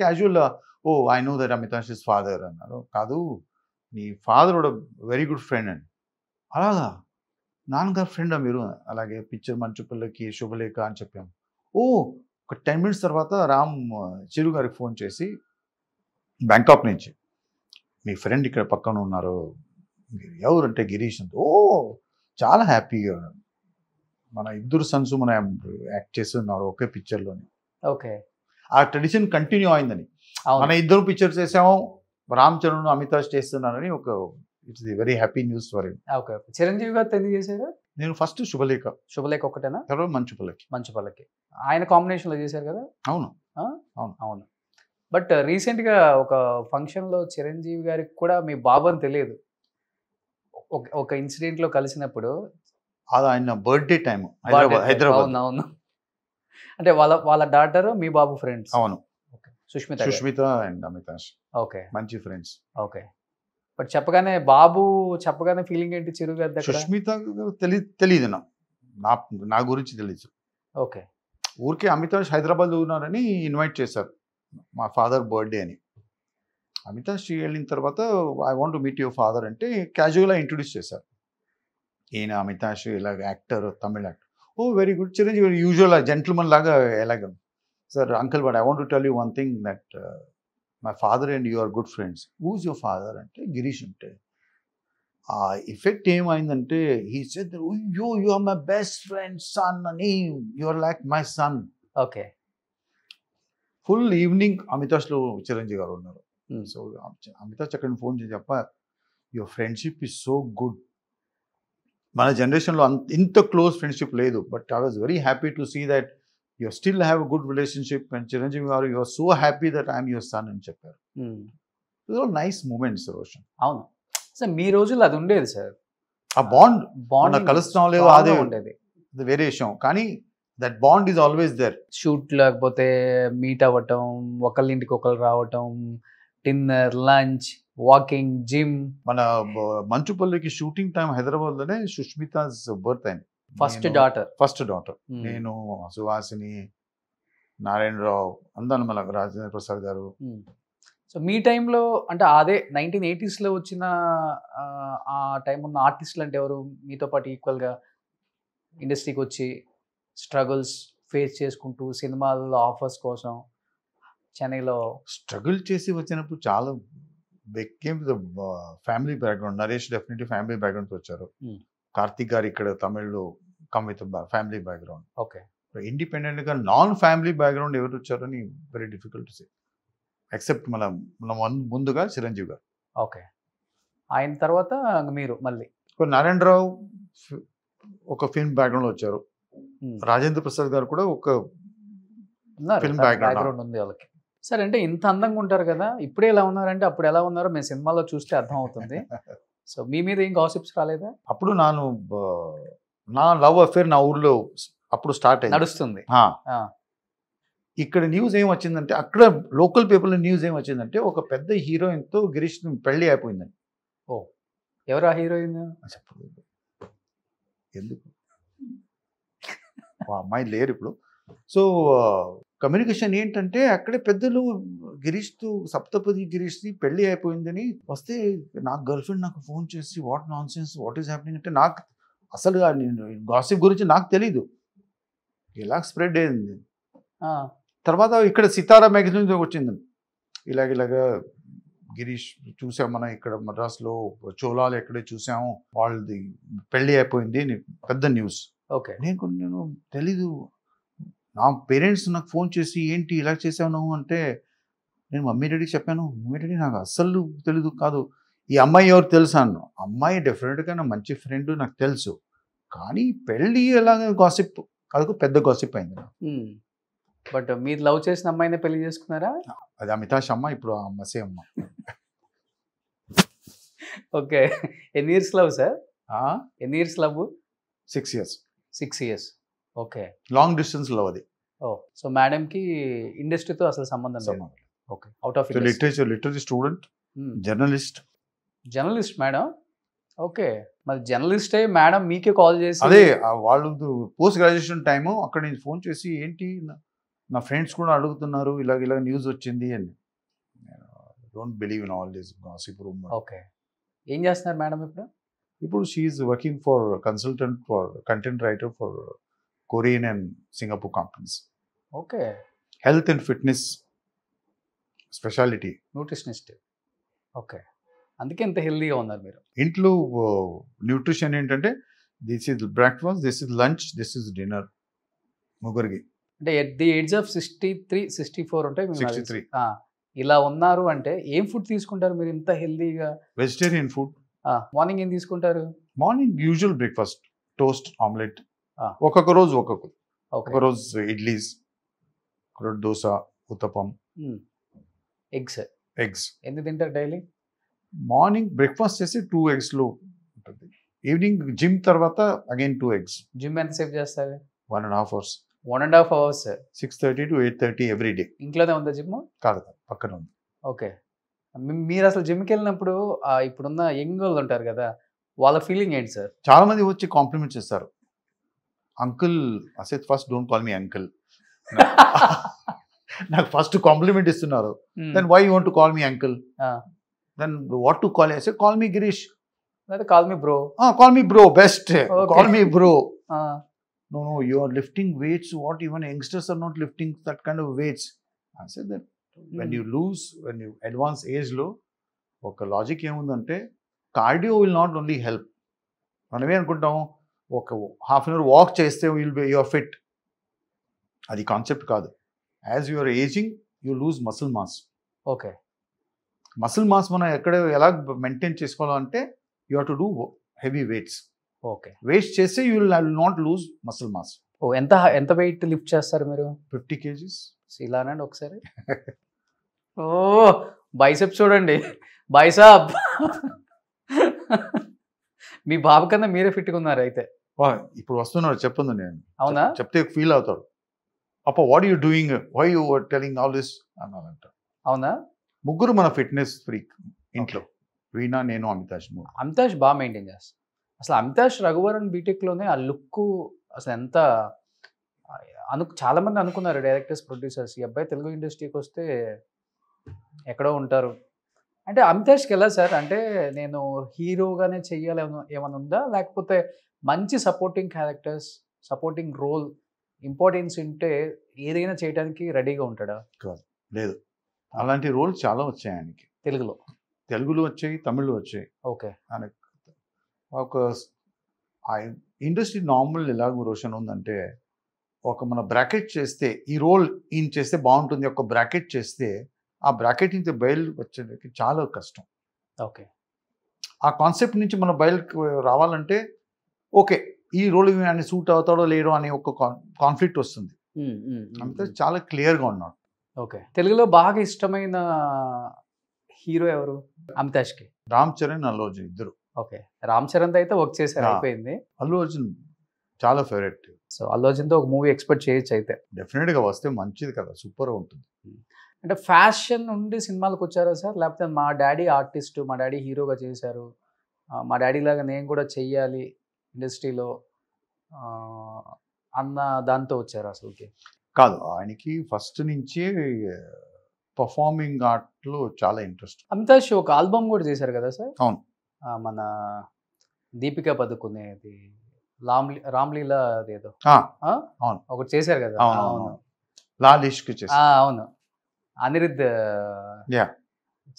casual, oh I know that Amitash is father అన్నారు. కాదు, నీ ఫాదర్ కూడా వెరీ గుడ్ ఫ్రెండ్ అండి. అలాగా, నాన్నగారు ఫ్రెండా మీరు? అలాగే పిక్చర్ మంచు పిల్లకి శుభలేఖ అని చెప్పాము. ఓ ఒక 10 minutes తర్వాత రామ్ చిరు గారికి ఫోన్ చేసి బ్యాంకాక్ నుంచి, మీ ఫ్రెండ్ ఇక్కడ పక్కన ఉన్నారు, ఎవరంటే గిరీష్ అంత. ఓ చాలా హ్యాపీగా, మన ఇద్దరు సన్స్ మన యాక్ట్ చేస్తున్నారు ఒకే పిక్చర్లోని. ఓకే. ఆ ట్రెడిషన్ కంటిన్యూ అయిందని. మన ఇద్దరు పిక్చర్స్ చేసాము, రామ్ చరణ్ అమితాష్ చేస్తున్నారని ఒక it's very happy news for him. Okay. Chiranjeevi గారు ఎందుకు చేశారు? నేను ఫస్ట్ శుభలేఖ ఒకటేనా? తర్వాత మంచు పల్లకి ఆయన కాంబినేషన్ లో చేశారు కదా? అవును అవును. బట్ రీసెంట్ గా ఒక ఫంక్షన్ లో చిరంజీవి గారికి కూడా మీ బాబు అని తెలియదు, ఒక ఇన్సిడెంట్ లో కలిసినప్పుడు. అది ఆయన బర్త్డే టైం హైదరాబాద్. అవును. అంటే వాళ్ళ డాటర్ మీ బాబు ఫ్రెండ్స్? అవును. సుష్మిత అండ్ అమితాష్. ఓకే. మంచి ఫ్రెండ్స్. ఓకే. బట్ చెప్పగానే ఫీలింగ్ ఏంటి చిరు గారి దగ్గర? సుష్మిత తెలియదు, నా గురించి తెలియదు. ఓకే. ఊరికే అమితాష్ హైదరాబాద్ ఉన్నారని ఇన్వైట్ చేశారు, మా ఫాదర్ బర్త్డే అని. అమితాష్ వెళ్ళిన తర్వాత I want to meet your father అంటే క్యాజువల్గా ఇంట్రొడ్యూస్ చేశారు. ఈయన అమితాష్ ఇలాగ actor, Tamil actor. O very good. Chiranjeevi usual gentleman లాగా ఎలాగ, sir uncle but I want to tell you one thing that my father and you are good friends. Who's your father అంటే గిరీష్ అంటే. ఆ ఎఫెక్ట్ ఏమైందంటే he said you are my best friend son అని, you are like my son. Okay. Full evening అమితాష్లో చిరంజీవి గారు ఉన్నారు. So Amitash అక్కడ phone చేసి చెప్ప, your friendship is so good. మన జనరేషన్లో ఇంత క్లోజ్ ఫ్రెండ్షిప్ లేదు, but I was very happy to see that you still have a good relationship. And Chiranjeevi గారు you are so happy that I'm your son అని చెప్పారు. Nice moments Roshan. అవును sir, మీ రోజుల్లో అది ఉండేది సార్, ఆ బాండ్ కలుస్తాం లేదు, అదే ఉండేది, వేరే విషయం. కానీ that bond is always there. Shoot లేకపోతే మీట్ అవ్వటం, ఒకళ్ళ ఇంటికి ఒకళ్ళు రావటం, డిన్నర్, లంచ్, వాకింగ్, జిమ్. మన మంచుపల్లికి షూటింగ్ టైం హైదరాబాద్లోనే సుష్మితాస్ బర్త్ అయింది. First daughter. నేను, సుహాసిని, నారాయణరావు, అందరూ మన రాజేంద్ర ప్రసాద్ గారు. సో మీ టైంలో అంటే అదే 1980s లో వచ్చిన ఆ టైం ఉన్న ఆర్టిస్టులు అంటే ఎవరు మీతో పాటు ఈక్వల్గా ఇండస్ట్రీకి వచ్చి స్ట్రగుల్స్ ఫేస్ చేసుకుంటూ సినిమాల్లో ఆఫర్స్ కోసం చెన్నైలో స్ట్రగుల్ చేసి వచ్చినప్పుడు చాలా became the family background. Naresh definitely family background వచ్చారు. కార్తిక్ గారు ఇక్కడ తమిళ్లో come with family background. Okay. Independent గా నాన్ ఫ్యామిలీ బ్యాక్గ్రౌండ్ ఎవరు వచ్చారని very difficult to say, except మన ముందుగా చిరంజీవి గారు. ఓకే. ఆయన తర్వాత మీరు మళ్ళీ నారాయణరావు ఒక ఫిల్మ్ బ్యాక్గ్రౌండ్ వచ్చారు. రాజేంద్ర ప్రసాద్ గారు కూడా ఒక ఫిల్మ్ బ్యాక్గ్రౌండ్ ఉంది వాళ్ళకి. సరే, అంటే ఇంత అందంగా ఉంటారు కదా, ఇప్పుడే ఎలా ఉన్నారంటే అప్పుడు ఎలా ఉన్నారో మేము సినిమాలో చూస్తే అర్థం అవుతుంది. సో మీ మీద ఏం గాసిప్స్ రాలేదా? అప్పుడు నా లవ్ అఫేర్ నా ఊర్లో అప్పుడు స్టార్ట్ అయింది, నడుస్తుంది. ఇక్కడ న్యూస్ ఏం వచ్చిందంటే, అక్కడ లోకల్ పేపర్లో న్యూస్ ఏం వచ్చిందంటే, ఒక పెద్ద హీరోయిన్తో గిరీష్ పెళ్లి అయిపోయిందని. ఓ, ఎవరు ఆ హీరోయిన్? ఎందుకు అమ్మాయి లేరు ఇప్పుడు. సో కమ్యూనికేషన్ ఏంటంటే, అక్కడే పెద్దలు గిరీష్తో సప్తపది గిరీష్ది పెళ్లి అయిపోయిందని వస్తే నాకు గర్ల్ ఫ్రెండ్ నాకు ఫోన్ చేసి what non sense, what is happening అంటే, నాకు అసలు గాసిప్ గురించి నాకు తెలీదు, ఇలా స్ప్రెడ్ అయింది. తర్వాత ఇక్కడ సితారా మ్యాగజైన్ వచ్చింది, ఇలాగా గిరీష్ చూసాం మనం ఇక్కడ మద్రాసులో చోళాలు ఎక్కడే చూసాము, వాళ్ళది పెళ్లి అయిపోయింది అని పెద్ద న్యూస్. ఓకే. నేను తెలీదు, నా పేరెంట్స్ నాకు ఫోన్ చేసి ఏంటి ఇలా చేశాను అంటే, నేను మమ్మీ డాడీకి చెప్పాను, మమ్మీ డాడీ నాకు అస్సలు తెలీదు. కాదు, ఈ అమ్మాయి ఎవరు తెలుసా అన్న, అమ్మాయి డెఫినెట్గా నా మంచి ఫ్రెండ్ నాకు తెలుసు, కానీ పెళ్ళి ఎలాగ గాసిప్, అదొక పెద్ద గాసిప్ అయింది. బట్ మీరు లవ్ చేసిన అమ్మాయినే పెళ్లి చేసుకున్నారా? అది అమితాష్ అమ్మ, ఇప్పుడు ఆ మసే అమ్మ. ఓకే. ఎన్ని ఇయర్స్ లవ్ సార్? ఎన్ని years love? 6 years. 6 years. Okay. Long distance love అది. సో మేడంకి ఇండస్ట్రీతో అసలు సంబంధం లేదు. Okay. Out of literary student, journalist. Journalist madam. Okay. మరి జర్నలిస్టే మేడం మీకే కాల్ చేసి అదే వాళ్ళు పోస్ట్ గ్రాడ్యుయేషన్ టైము అక్కడ నుంచి ఫోన్ చేసి ఏంటి నా ఫ్రెండ్స్ కూడా అడుగుతున్నారు ఇలాగ న్యూస్ వచ్చింది అని. Don't believe in all this gossip rumour. Okay. ఏం చేస్తున్నారు మేడం ఇప్పుడు? ఇప్పుడు she's working for consultant for content writer for Korean and Singapore companies. Okay. Health and fitness speciality, nutritionist. Okay. అందుకే ఇంత హెల్దీగా ఉన్నారు మీరు. ఇంట్లో న్యూట్రిషన్ ఏంటంటే this is breakfast, this is lunch, this is dinner. ముగ్గురికి అంటే ఎట్ ది ఏజ్ ఆఫ్ 63, 64 ఉంటాయి. 63. ఇలా ఉన్నారు అంటే ఏం ఫుడ్ తీసుకుంటారు మీరు ఇంత హెల్దీగా? Vegetarian food. మార్నింగ్ ఏం తీసుకుంటారు? Morning usual breakfast, toast, omelette. ఒక్కొక్క రోజు ఒక్కొక్కరు. ఒక రోజు ఇడ్లీస్, ఒక రోజు దోశ, ఉత్తపం, ఎగ్స్. ఎన్ని తింటారు డైలీ? మార్నింగ్ బ్రేక్ఫాస్ట్ చేసి 2 eggs ఉంటుంది. ఈవినింగ్ జిమ్ తర్వాత అగైన్ 2 eggs. జిమ్ ఎంతసేపు చేస్తారు? 1.5 hours. 1.5 hours. 6:30 to 8:30 every day. ఇంట్లోనే ఉందా జిమ్? కాదు, పక్కన ఉంది. ఓకే. మీరు అసలు జిమ్కి వెళ్ళినప్పుడు ఇప్పుడున్న యంగ్ వాళ్ళు ఉంటారు కదా, వాళ్ళ ఫీలింగ్ ఏంటి సార్? చాలా మంది వచ్చి కాంప్లిమెంట్ చేస్తారు. అంకుల్ అసెత్ first don't call me uncle. నాకు ఫస్ట్ కాంప్లిమెంట్ ఇస్తున్నారు. Then why you want to call me uncle? Then what to call? I say call me Girish. Call me bro. Call me bro, best. Call me bro. No, you are lifting weights. What even youngsters are not lifting that kind of weights. I said that when you advance age లో ఒక logic ఏముందంటే cardio will not only help. మనమే అనుకుంటాం ఒక half an hour walk చేస్తే you are fit. అది concept కాదు. As you are ageing you lose muscle mass. Okay. Muscle mass మనం ఎలా మెయింటైన్ చేసుకోవాలంటే you have to do heavy weights. Okay. Weights చేస్తే you will not lose muscle mass. ఎంత weight lift చేస్తారు మీరు? 50 kgs. ఇలానండి ఒకసారి. ఓ బైసెప్ చూడండి, బైసాప్. మీ బాబు కన్నా మీరే ఫిట్గా ఉన్నారు అయితే. ఇప్పుడు వస్తున్నారు చెప్పండి, నేను అవునా చెప్తే ఫీల్ అవుతారు. అప్ప what you doing, why you telling all this అన్నారంట. అవునా? ముగ్గురు మన ఫిట్నెస్ ఫ్రీక్ ఇంట్లో. వీణా, నేను, అమితాష్. అమితాష్ బాగా మెయింటైన్ చేస్తాను. అసలు అమితాష్ రఘువరన్ బీటెక్లోనే ఆ లుక్ అసలు ఎంత చాలా మంది అనుకున్నారు డైరెక్టర్స్, ప్రొడ్యూసర్స్, ఈ అబ్బాయి తెలుగు ఇండస్ట్రీకి వస్తే ఎక్కడో ఉంటారు అంటే. అమితాష్కి ఎలా సార్ అంటే నేను హీరోగానే చెయ్యాలి ఏమైనా ఉందా, లేకపోతే మంచి supporting characters, supporting role importance ఉంటే ఏదైనా చేయడానికి రెడీగా ఉంటాడా? లేదు, అలాంటి రోల్ చాలా వచ్చాయి ఆయనకి. తెలుగులో వచ్చాయి, తమిళ్లో వచ్చాయి. ఓకే. ఒక ఇండస్ట్రీ నార్మల్ ఎలాగో రోషన్ ఉందంటే ఒక మన బ్రాకెట్ చేస్తే ఈ రోల్ ఈయన చేస్తే బాగుంటుంది, ఒక బ్రాకెట్ చేస్తే ఆ బ్రాకెట్ నుంచి బయలు వచ్చేది చాలా కష్టం. ఓకే. ఆ కాన్సెప్ట్ నుంచి మన బయలుకి రావాలంటే ఓకే ఈ రోల్ ఆయన సూట్ అవుతాడో లేడో అనే ఒక కాన్ఫ్లిక్ట్ వస్తుంది. అంతే చాలా క్లియర్గా ఉన్నాడు. ఓకే. తెలుగులో బాగా ఇష్టమైన హీరో ఎవరు అమితాష్కి? రామ్ చరణ్, అల్లు అర్జున్ ఇద్దరు. ఓకే. రామ్ చరణ్ అయితే వర్క్ చేశారు, అయిపోయింది. అల్లు అర్జున్ చాలా ఫేవరెట్. సో అల్లు అర్జున్తో ఒక మూవీ ఎక్స్పెక్ట్ చేయొచ్చు అయితే. డెఫినెట్గా వస్తే మంచిది కదా, సూపర్గా ఉంటుంది. అంటే ఫ్యాషన్ నుండి సినిమాలకు వచ్చారా సార్, లేకపోతే మా డాడీ ఆర్టిస్ట్, మా డాడీ హీరోగా చేశారు, మా డాడీ లాగా నేను కూడా చెయ్యాలి ఇండస్ట్రీలో అన్న దాంతో వచ్చారు అసలుకి? కాదు, ఆయనకి ఫస్ట్ నుంచి పర్ఫార్మింగ్ ఆర్ట్లో చాలా ఇంట్రెస్ట్. అమితాష్ ఒక ఆల్బమ్ కూడా చేశారు కదా సార్? అవును. మన దీపికా పదుకునేది రామ్లీలా అదేదో అవును ఒకటి చేశారు కదా. అవును, లాలిష్కి చేశారు. అవును, అనిరుద్ధ్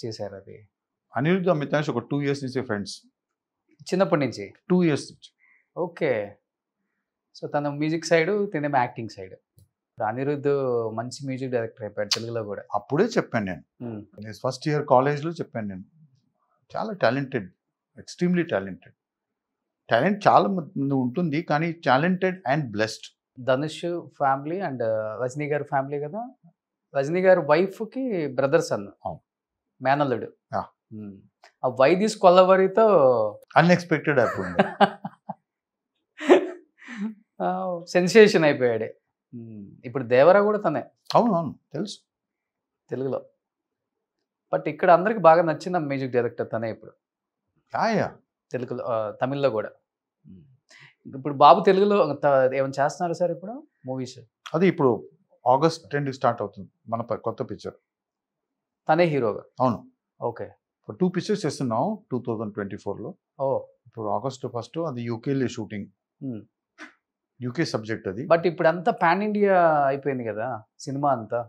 చేశారు అది. అనిరుద్ధ్, అమితాష్ ఒక 2 years నుంచి ఫ్రెండ్స్, చిన్నప్పటి నుంచి. 2 years నుంచి. ఓకే. సో తన మ్యూజిక్ సైడ్, తినేమో యాక్టింగ్ సైడ్. అనిరుద్ధ్ మంచి మ్యూజిక్ డైరెక్టర్ అయిపోయాడు తెలుగులో కూడా. అప్పుడే చెప్పాను నేను, ఫస్ట్ ఇయర్ కాలేజ్లో చెప్పాను నేను. చాలా టాలెంటెడ్, ఎక్స్ట్రీమ్లీ టాలెంటెడ్. టాలెంట్ చాలా మంది ఉంటుంది, కానీ talented and blessed. Dhanush family and Rajini గారి ఫ్యామిలీ కదా. రజనీ గారి వైఫ్ కి బ్రదర్ సన్, అవును. మేనల్లుడు. ఆ. ఆ వై దిస్ కొల్లవరితో అన్ఎక్స్పెక్టెడ్ అయిపోయింది. సెన్సేషన్ అయిపోయాడు. ఇప్పుడు దేవరా కూడా తనే అవునవును తెలుసు తెలుగులో. బట్ ఇక్కడ అందరికి బాగా నచ్చిన మ్యూజిక్ డైరెక్టర్ తనే ఇప్పుడు యా తెలుగులో, తమిళ్లో కూడా. ఇప్పుడు బాబు తెలుగులో ఏమైనా చేస్తున్నారు సార్ ఇప్పుడు మూవీస్? అది ఇప్పుడు ఆగస్ట్ 10 స్టార్ట్ అవుతుంది మన కొత్త పిక్చర్. తనే హీరోగా? అవును. ఓకే. ఇప్పుడు 2 పిక్చర్స్ చేస్తున్నాం 2024లో. ఓ. ఇప్పుడు ఆగస్ట్ 1 అది యూకేలో షూటింగ్. యూకే సబ్జెక్ట్ అది. బట్ ఇప్పుడు అంతా పాన్ ఇండియా అయిపోయింది కదా సినిమా అంతా.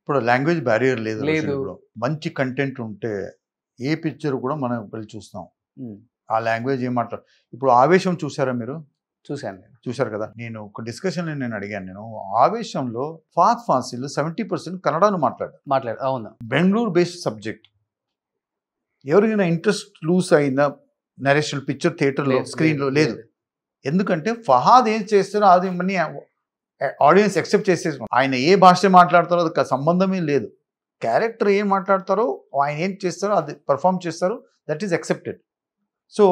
ఇప్పుడు లాంగ్వేజ్ బ్యారియర్ లేదు. లేదు. మంచి కంటెంట్ ఉంటే ఏ పిక్చర్ కూడా మనం వెళ్ళి చూస్తాం. ఆ లాంగ్వేజ్ ఏం మాట్లాడు. ఇప్పుడు ఆవేశం చూసారా మీరు? చూశాను. చూశారు కదా. నేను ఒక డిస్కషన్లో నేను అడిగాను, నేను ఆవేశంలో ఫాత్ ఫాసిల్ 70% కన్నడను మాట్లాడు. అవును. Bengaluru based subject. ఎవరికైనా ఇంట్రెస్ట్ లూజ్ అయిందా నరేషన్ పిక్చర్ థియేటర్లో స్క్రీన్లో? లేదు. ఎందుకంటే ఫహాద్ ఏం చేస్తారో అది మనీ ఆడియన్స్ యాక్సెప్ట్ చేసేసుకో. ఆయన ఏ భాష మాట్లాడతారో అది సంబంధమే లేదు. క్యారెక్టర్ ఏం మాట్లాడతారో ఆయన ఏం చేస్తారో అది పర్ఫామ్ చేస్తారు, దట్ ఈస్ యాక్సెప్టెడ్. సో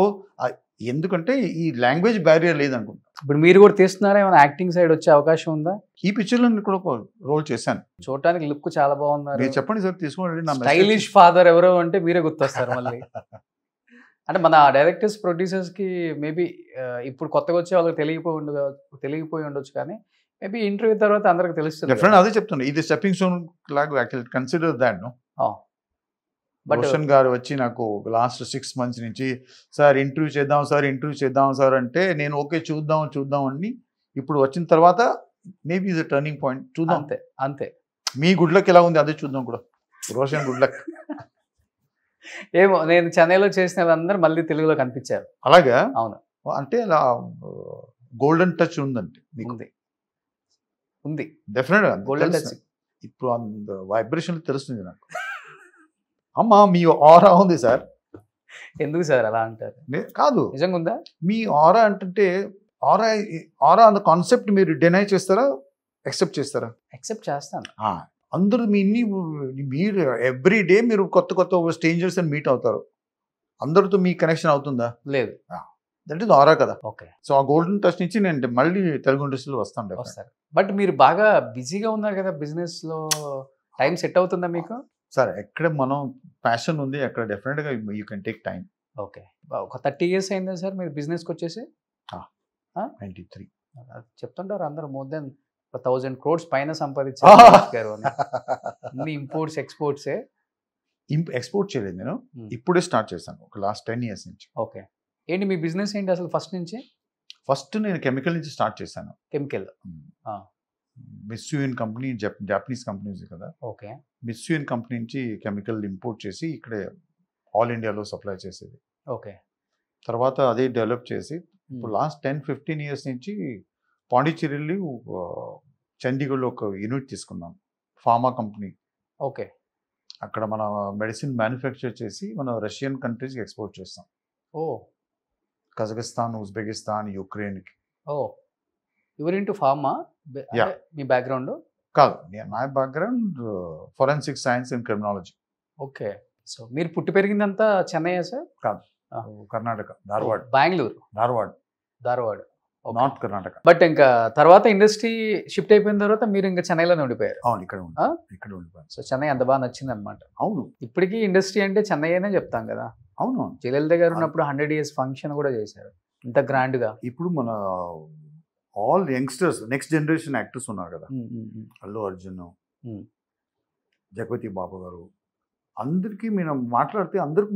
ఎందుకంటే ఈ లాంగ్వేజ్ బ్యారియర్ లేదనుకుంటా. ఇప్పుడు మీరు కూడా తీస్తున్నారా? ఏమైనా యాక్టింగ్ సైడ్ వచ్చే అవకాశం ఉందా? ఈ పిక్చర్లో నేను కూడా ఒక రోల్ చేశాను. చూడటానికి లుక్ చాలా బాగున్నారు. మీరు చెప్పండి సార్, తీసుకోండి. స్టైలిష్ ఫాదర్ ఎవరో అంటే మీరే గుర్తొస్తారు మళ్ళీ. అంటే మన డైరెక్టర్స్ ప్రొడ్యూసర్స్ కి మేబీ ఇప్పుడు కొత్తగా వచ్చే వాళ్ళకి తెలియపోయి ఉండొచ్చు, కానీ మేబీ ఇంటర్వ్యూ తర్వాత అందరికి తెలుస్తుంది. డెఫినెట్ అదే చెప్తున్నా, ఇది స్టెప్పింగ్ స్టోన్ లాగా consider that. No but Roshan garu వచ్చి నాకు లాస్ట్ 6 months నుంచి సార్ ఇంటర్వ్యూ చేద్దాం సార్ అంటే నేను ఓకే చూద్దాం అని. ఇప్పుడు వచ్చిన తర్వాత మేబీ ఇది టర్నింగ్ పాయింట్. చూద్దాం. అంతే. మీ గుడ్ లక్ ఎలా ఉంది అదే చూద్దాం కూడా. Roshan good luck. ఏమో నేను చెన్నైలో చేసిన వాళ్ళందరూ మళ్ళీ తెలుగులో కనిపించారు. అలాగా? అవును. అంటే అలా గోల్డెన్ టచ్ ఉందంటే ఉంది డెఫినెట్ గా గోల్డెన్ టచ్. ఇప్పుడు వైబ్రేషన్ తెలుస్తుంది నాకు. అమ్మా మీ ఆరా ఉంది సార్. ఎందుకు సార్ అలా అంటారు? కాదు, నిజంగా ఉందా మీ ఆరా? అంటే ఆరా అన్న కాన్సెప్ట్ మీరు డినై చేస్తారా, యాక్సెప్ట్ చేస్తారా? యాక్సెప్ట్ చేస్తాను. అందరూ మీరు ఎవ్రీ డే మీరు కొత్త స్ట్రేంజర్స్ అని మీట్ అవుతారు. అందరితో మీ కనెక్షన్ అవుతుందా? లేదు. దట్ ఈస్ ఆరా కదా. ఓకే. సో ఆ గోల్డెన్ టచ్ నుంచి నేను మళ్ళీ తెలుగు ఇండస్ట్రీలో వస్తాను. బట్ మీరు బాగా బిజీగా ఉన్నారు కదా బిజినెస్ లో, టైం సెట్ అవుతుందా మీకు? సార్ ఎక్కడ మనం ప్యాషన్ ఉంది అక్కడ డెఫినెట్ గా you can take time. Okay. ఒక 30 years అయిందా సార్ మీరు బిజినెస్కి వచ్చేసి? 93. చెప్తుంటారు అందరూ మోర్ దెన్ 1000 crores పైన సంపాదించారు. అన్ని ఇంపోర్ట్స్ ఎక్స్పోర్ట్సే. ఎక్స్పోర్ట్ చేయలేదు నేను, ఇప్పుడే స్టార్ట్ చేశాను ఒక లాస్ట్ 10 years నుంచి. ఓకే. ఏంటి మీ బిజినెస్ ఏంటి అసలు ఫస్ట్ నుంచి? ఫస్ట్ నేను కెమికల్ నుంచి స్టార్ట్ చేశాను. Chemical? Mitsubishi company Japanese companies కదా. ఓకే. మిత్సుబిషి కంపెనీ నుంచి కెమికల్ ఇంపోర్ట్ చేసి ఇక్కడే ఆల్ ఇండియాలో సప్లై చేసేది. ఓకే. తర్వాత అదే డెవలప్ చేసి ఇప్పుడు లాస్ట్ 10-15 years నుంచి పాండిచ్చేరిలో చండీగఢ్లో ఒక యూనిట్ తీసుకున్నాం, ఫార్మా కంపెనీ. ఓకే. అక్కడ మన మెడిసిన్ మ్యానుఫ్యాక్చర్ చేసి మన రష్యన్ కంట్రీస్కి ఎక్స్పోర్ట్ చేస్తాం. ఓ. కజకిస్తాన్, ఉజ్బెకిస్తాన్, యుక్రెయిన్కి. ఓ. You are into pharma? మీ బ్యాక్గ్రౌండ్? కాదు, నా background forensic science and criminology. Okay. So మీరు పుట్టి పెరిగిందంతా చెన్నైయా సార్? కాదు, కర్ణాటక, ధార్వాడ్. బెంగళూరు? ధార్వాడ్. నార్త్ కర్ణాటక. బట్ ఇంకా తర్వాత ఇండస్ట్రీ షిఫ్ట్ అయిపోయిన తర్వాత మీరు ఇంకా చెన్నైలోనే ఉండిపోయారు? అవును, ఇక్కడ ఉండిపోయాను. సో చెన్నై అంత బాగా నచ్చింది అనమాట. అవును. ఇప్పటికీ ఇండస్ట్రీ అంటే చెన్నై అనే చెప్తాం కదా. అవును. జయలలిత గారు ఉన్నప్పుడు 100 years ఫంక్షన్ కూడా చేశారు ఇంత గ్రాండ్ గా. ఇప్పుడు మన all youngsters, next generation actors ఉన్నారు కదా, అల్లు అర్జున్, జగపతి బాబు గారు, అందరికీ మేము మాట్లాడితే అందరికి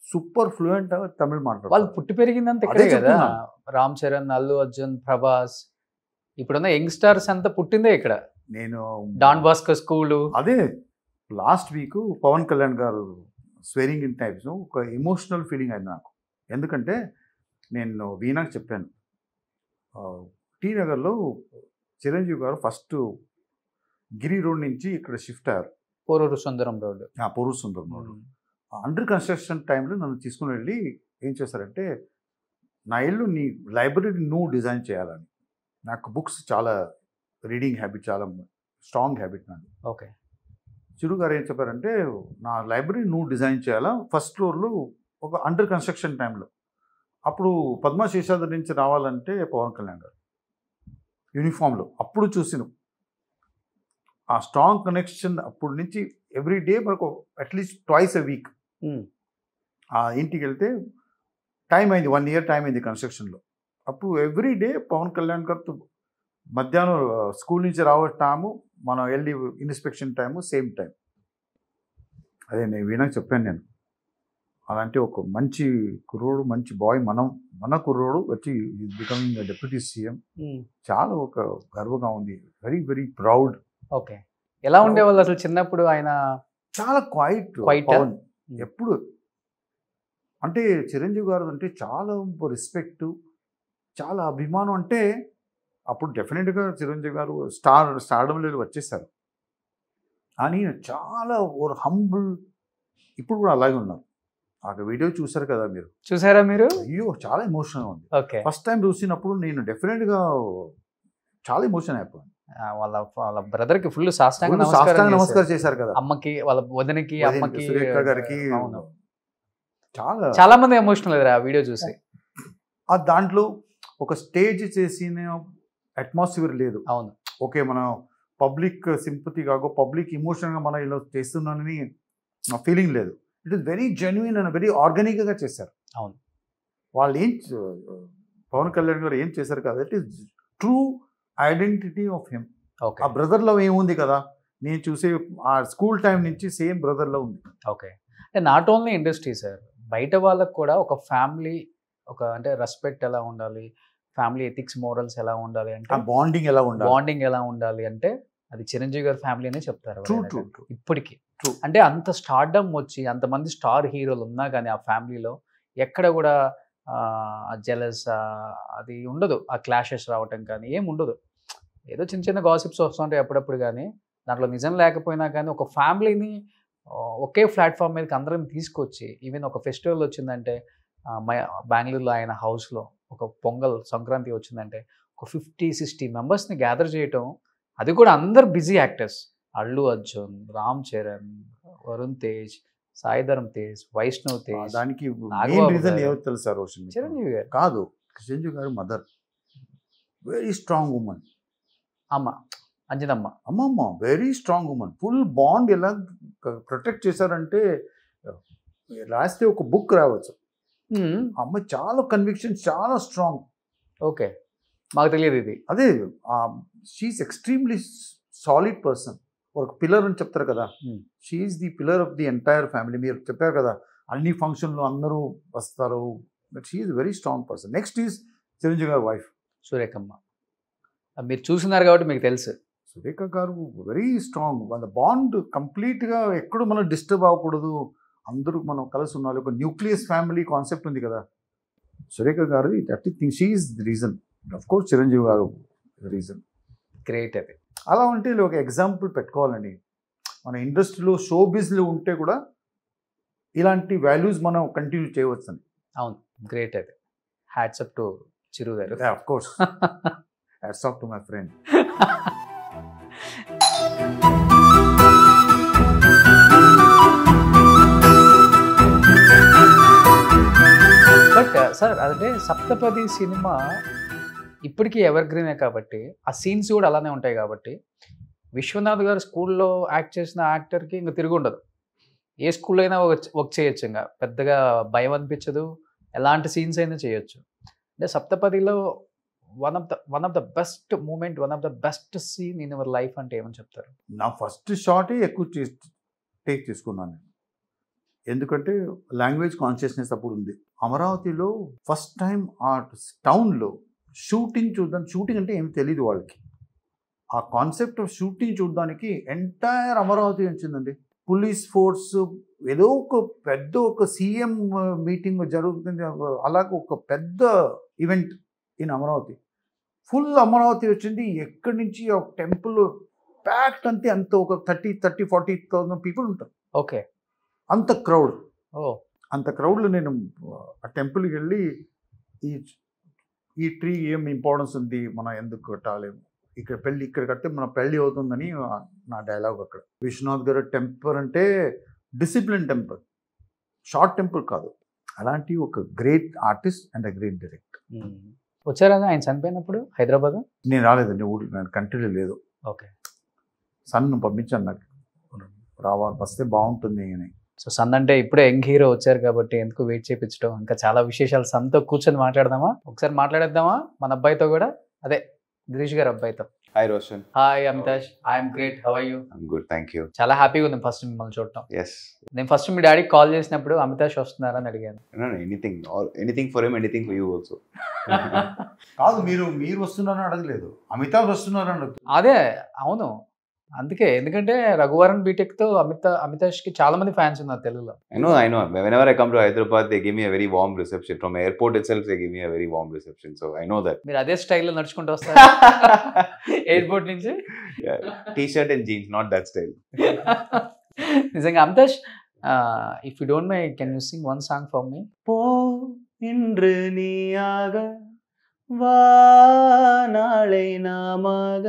సూపర్ ఫ్లూయెంట్ తమిళ్ మాట్లాడారు. వాళ్ళు పుట్టి పెరిగిందంతా ఇక్కడే కదా. రామ్ చరణ్, అల్లు అర్జున్, ప్రభాస్, ఇప్పుడున్న యంగ్స్టర్స్ అంతా పుట్టిందే ఇక్కడ. నేను డాన్ బాస్కో స్కూలు. అదే లాస్ట్ వీక్ పవన్ కళ్యాణ్ గారు స్వేరింగ్ ఇన్ టైప్స్ ఒక ఎమోషనల్ ఫీలింగ్ అయింది నాకు. ఎందుకంటే నేను వీణాకి చెప్పాను, టీ నగర్లో చిరంజీవి గారు ఫస్ట్ గిరి రోడ్ నుంచి ఇక్కడ షిఫ్ట్ అయ్యారు. పోరూరు సుందరం రోడ్. అండర్ కన్స్ట్రక్షన్ టైంలో నన్ను తీసుకుని వెళ్ళి ఏం చేశారంటే నా ఇల్లు నీ లైబ్రరీ నువ్వు డిజైన్ చేయాలని. నాకు బుక్స్ చాలా రీడింగ్ హ్యాబిట్, చాలా స్ట్రాంగ్ హ్యాబిట్ నాది. ఓకే. చిరు గారు ఏం చెప్పారంటే నా లైబ్రరీ నువ్వు డిజైన్ చేయాలా, ఫస్ట్ ఫ్లోర్లో ఒక అండర్ కన్స్ట్రక్షన్ టైంలో. అప్పుడు పద్మశేషాద్రి నుంచి రావాలంటే పవన్ కళ్యాణ్ గారు యూనిఫామ్లో అప్పుడు చూసిన ఆ స్ట్రాంగ్ కనెక్షన్. అప్పటి నుంచి ఎవ్రీ డే మనకు అట్లీస్ట్ ట్వైస్ ఎ వీక్ ఆ ఇంటికి వెళ్తే టైం అయింది, 1 year టైం అయింది కన్స్ట్రక్షన్లో. అప్పుడు ఎవ్రీ డే పవన్ కళ్యాణ్ గారితో మధ్యాహ్నం స్కూల్ నుంచి రావడం టైము, మనం వెళ్ళి ఇన్స్పెక్షన్ టైము సేమ్ టైం. అదే నేను వీణకి చెప్పాను నేను, అలాంటి ఒక మంచి కుర్రోడు, మంచి బాయ్, మన కుర్రోడు వచ్చి బికమింగ్ డిప్యూటీ సీఎం. చాలా ఒక గర్వంగా ఉంది, వెరీ వెరీ ప్రౌడ్. ఓకే. ఎలా ఉండేవాళ్ళు అసలు చిన్నప్పుడు ఆయన? చాలా క్వైట్. పవన్ ఎప్పుడు అంటే చిరంజీవి గారు అంటే చాలా రెస్పెక్ట్, చాలా అభిమానం. అంటే అప్పుడు డెఫినెట్గా చిరంజీవి గారు స్టార్డంలో వచ్చేసారు, కానీ చాలా హంబుల్. ఇప్పుడు కూడా అలాగే ఉన్నారు. ఆ వీడియో చూసారు కదా మీరు? చూసారా మీరు? అయ్యో చాలా ఎమోషనల్గా ఉంది. ఓకే. ఫస్ట్ టైం చూసినప్పుడు నేను డెఫినెట్గా చాలా ఎమోషన్ అయిపోయాను. వాళ్ళ బ్రదర్ కి ఫుల్ సాష్టాంగ నమస్కారం చేశారు కదా, అమ్మకి, వాళ్ళ వదినకి, అమ్మకి, సురేఖ గారికి. చాలా మంది ఎమోషనల్ ఆ వీడియో చూసి. ఆ దాంట్లో ఒక స్టేజ్ చేసిన అట్మాస్ఫియర్ లేదు. అవును. ఓకే, మనం పబ్లిక్ సింపతి కాక పబ్లిక్ ఇమోషన్గా మనం ఇలా చేస్తున్నానని నా ఫీలింగ్ లేదు. It is very genuine and very ఆర్గానిక్గా చేశారు. అవును. వాళ్ళు పవన్ కళ్యాణ్ గారు ఏం చేశారు కదా, it is true identity of him. ఆ బ్రదర్లో ఏముంది కదా, నేను చూసే ఆ స్కూల్ టైం నుంచి సేమ్ బ్రదర్లో ఉంది. ఓకే. అంటే నాట్ ఓన్లీ ఇండస్ట్రీ సార్, బయట వాళ్ళకు కూడా ఒక ఫ్యామిలీ, ఒక అంటే రెస్పెక్ట్ ఎలా ఉండాలి, ఫ్యామిలీ ఎథిక్స్ మోరల్స్ ఎలా ఉండాలి, అంటే బాండింగ్ ఎలా ఉండాలి అంటే అది చిరంజీవి గారి ఫ్యామిలీ అనే చెప్తారు ఇప్పటికీ. True. అంటే అంత స్టార్డమ్ వచ్చి అంతమంది స్టార్ హీరోలు ఉన్నా కానీ ఆ ఫ్యామిలీలో ఎక్కడ కూడా జెలస్ అది ఉండదు, ఆ క్లాషెస్ రావటం కానీ ఏం ఉండదు. ఏదో చిన్న చిన్న గాసిప్స్ వస్తుంటాయి అప్పుడప్పుడు, కానీ దాంట్లో నిజం లేకపోయినా కానీ ఒక ఫ్యామిలీని ఒకే ప్లాట్ఫామ్ మీదకి అందరం తీసుకొచ్చి, ఈవెన్ ఒక ఫెస్టివల్ వచ్చిందంటే బెంగళూరులో ఆయన హౌస్లో ఒక పొంగల్ సంక్రాంతి వచ్చిందంటే ఒక 50-60 మెంబర్స్ని గ్యాదర్ చేయటం, అది కూడా అందరు బిజీ యాక్టర్స్. అల్లు అర్జున్, రామ్ చరణ్, వరుణ్ తేజ్, సాయిధరం తేజ్, వైష్ణవ్ తేజ్. దానికి రీజన్ ఏమో తెలుసా రోషన్? చిరంజీవి గారు కాదు, చిరంజీవి గారు మదర్ వెరీ స్ట్రాంగ్ ఉమెన్. అమ్మమ్మ very strong women. Full bond ఎలా ప్రొటెక్ట్ చేశారంటే రాస్తే ఒక బుక్ రావచ్చు. అమ్మ చాలా కన్విక్షన్, చాలా స్ట్రాంగ్. ఓకే, మాకు తెలియదు ఇది. అదే షీఈస్ ఎక్స్ట్రీమ్లీ సాలిడ్ పర్సన్. ఒక పిల్లర్ అని చెప్తారు కదా, she's the pillar of the entire family. మీరు చెప్పారు కదా అన్ని ఫంక్షన్లు అందరూ వస్తారు, but she's very strong person. Next is Chiranjeevi గారి వైఫ్ సురేఖమ్మ. మీరు చూస్తున్నారు కాబట్టి మీకు తెలుసు. సురేఖ గారు వెరీ స్ట్రాంగ్. వాళ్ళ బాండ్ కంప్లీట్గా ఎక్కడ మనం డిస్టర్బ్ అవ్వకూడదు, అందరూ మనం కలిసి ఉండాలి. ఒక న్యూక్లియస్ ఫ్యామిలీ కాన్సెప్ట్ ఉంది కదా. సురేఖ గారు that thing, she is the reason. Of course Chiranjeevi గారు రీజన్. గ్రేట్. అది అలా ఉంటే ఒక ఎగ్జాంపుల్ పెట్టుకోవాలండి. మన ఇండస్ట్రీలో షో బిజ్లో ఉంటే కూడా ఇలాంటి వాల్యూస్ మనం కంటిన్యూ చేయవచ్చు. అవును, గ్రేట్. అది హ్యాట్స్ అప్ టు చిరు గారు. Of course, hats off to my friend. But sir అదే సప్తపది సినిమా ఇప్పటికీ ఎవర్ గ్రీనే కాబట్టి ఆ సీన్స్ కూడా అలానే ఉంటాయి కాబట్టి విశ్వనాథ్ గారు స్కూల్లో యాక్ట్ చేసిన యాక్టర్కి ఇంకా తిరిగి ఉండదు. ఏ స్కూల్లో అయినా వర్క్ చేయొచ్చు, ఇంకా పెద్దగా భయం అనిపించదు, ఎలాంటి సీన్స్ అయినా చేయొచ్చు. అంటే సప్తపదిలో one of the best moment, one of the best scene in your life అంటే ఏమని చెప్తారు? నా ఫస్ట్ షాటే ఎక్కువ టేక్ తీసుకున్నాను నేను, ఎందుకంటే లాంగ్వేజ్ కాన్షియస్నెస్ అప్పుడు ఉంది. అమరావతిలో ఫస్ట్ టైం ఆ టౌన్లో షూటింగ్ చూద్దాం. షూటింగ్ అంటే ఏమి తెలియదు వాళ్ళకి. ఆ కాన్సెప్ట్ ఆఫ్ షూటింగ్ చూడడానికి ఎంటైర్ అమరావతి వచ్చిందండి. పోలీస్ ఫోర్స్, ఏదో ఒక సీఎం మీటింగ్ జరుగుతుంది, అలాగే ఒక పెద్ద event in Amaravati. Full Amaravati వచ్చింది. ఎక్కడి నుంచి ఒక టెంపుల్ ప్యాక్ట్ అంతే, అంత ఒక 30,000-40,000 పీపుల్ ఉంటారు. ఓకే, అంత క్రౌడ్. అంత క్రౌడ్లో నేను ఆ టెంపుల్కి వెళ్ళి ఈ ఈ ట్రీ ఏం ఇంపార్టెన్స్ ఉంది, మనం ఎందుకు కట్టాలి, ఇక్కడ కడితే మన పెళ్ళి అవుతుందని నా డైలాగ్ అక్కడ. విశ్వనాథ్ గారు టెంపర్ అంటే డిసిప్లిన్ టెంపర్, షార్ట్ టెంపర్ కాదు. అలాంటి ఒక great artist and a great director. వచ్చారా ఆయన చనిపోయినప్పుడు హైదరాబాద్? నేను రాలేదండి, నేను కంట్రీలో లేదు. ఓకే. సన్ పంపించాను నాకు, రావాలి వస్తే బాగుంటుంది అని. సో సన్ అంటే ఇప్పుడే యంగ్ హీరో వచ్చారు కాబట్టి ఎందుకు వెయిట్ చేయించడం, ఇంకా చాలా విశేషాలు సన్తో కూర్చొని మాట్లాడదామా, ఒకసారి మాట్లాడేద్దామా మన అబ్బాయితో కూడా, అదే గిరీష్ గారు అబ్బాయితో. Hi Roshan. Hi Amitash, I'm great, how are you? I'm good, thank you. చాలా హ్యాపీగా ఉంది ఫస్ట్ మిమ్మల్ని చూడటం. Yes. నేను ఫస్ట్ మీ డాడీకి కాల్ చేసినప్పుడు అమితాష్ వస్తున్నారని అడిగాను. No, anything for him, anything for you also. కాదు, మీరు వస్తున్నారని అడగలేదు, అమితాబ్ వస్తున్నారని అడుగుతుంది. అదే అవును, అందుకే, ఎందుకంటే రఘువరన్ బీటెక్ తో అమితాష్ కి చాలా మంది ఫ్యాన్స్ ఉన్నారు తెలుగులో. I know. Whenever I come to Hyderabad, they give me a very warm reception. From airport itself, they give me a very warm reception. So I know that. మీరు అదే స్టైల్లో నడుచుకుంటూ వస్తారు ఎయిర్పోర్ట్ నుంచి. Yeah. T-shirt and jeans, not that style. నిజంగా Amitash, if you don't my can you sing one song for me? போ இன்று நீயாக வா நாளை நாமாக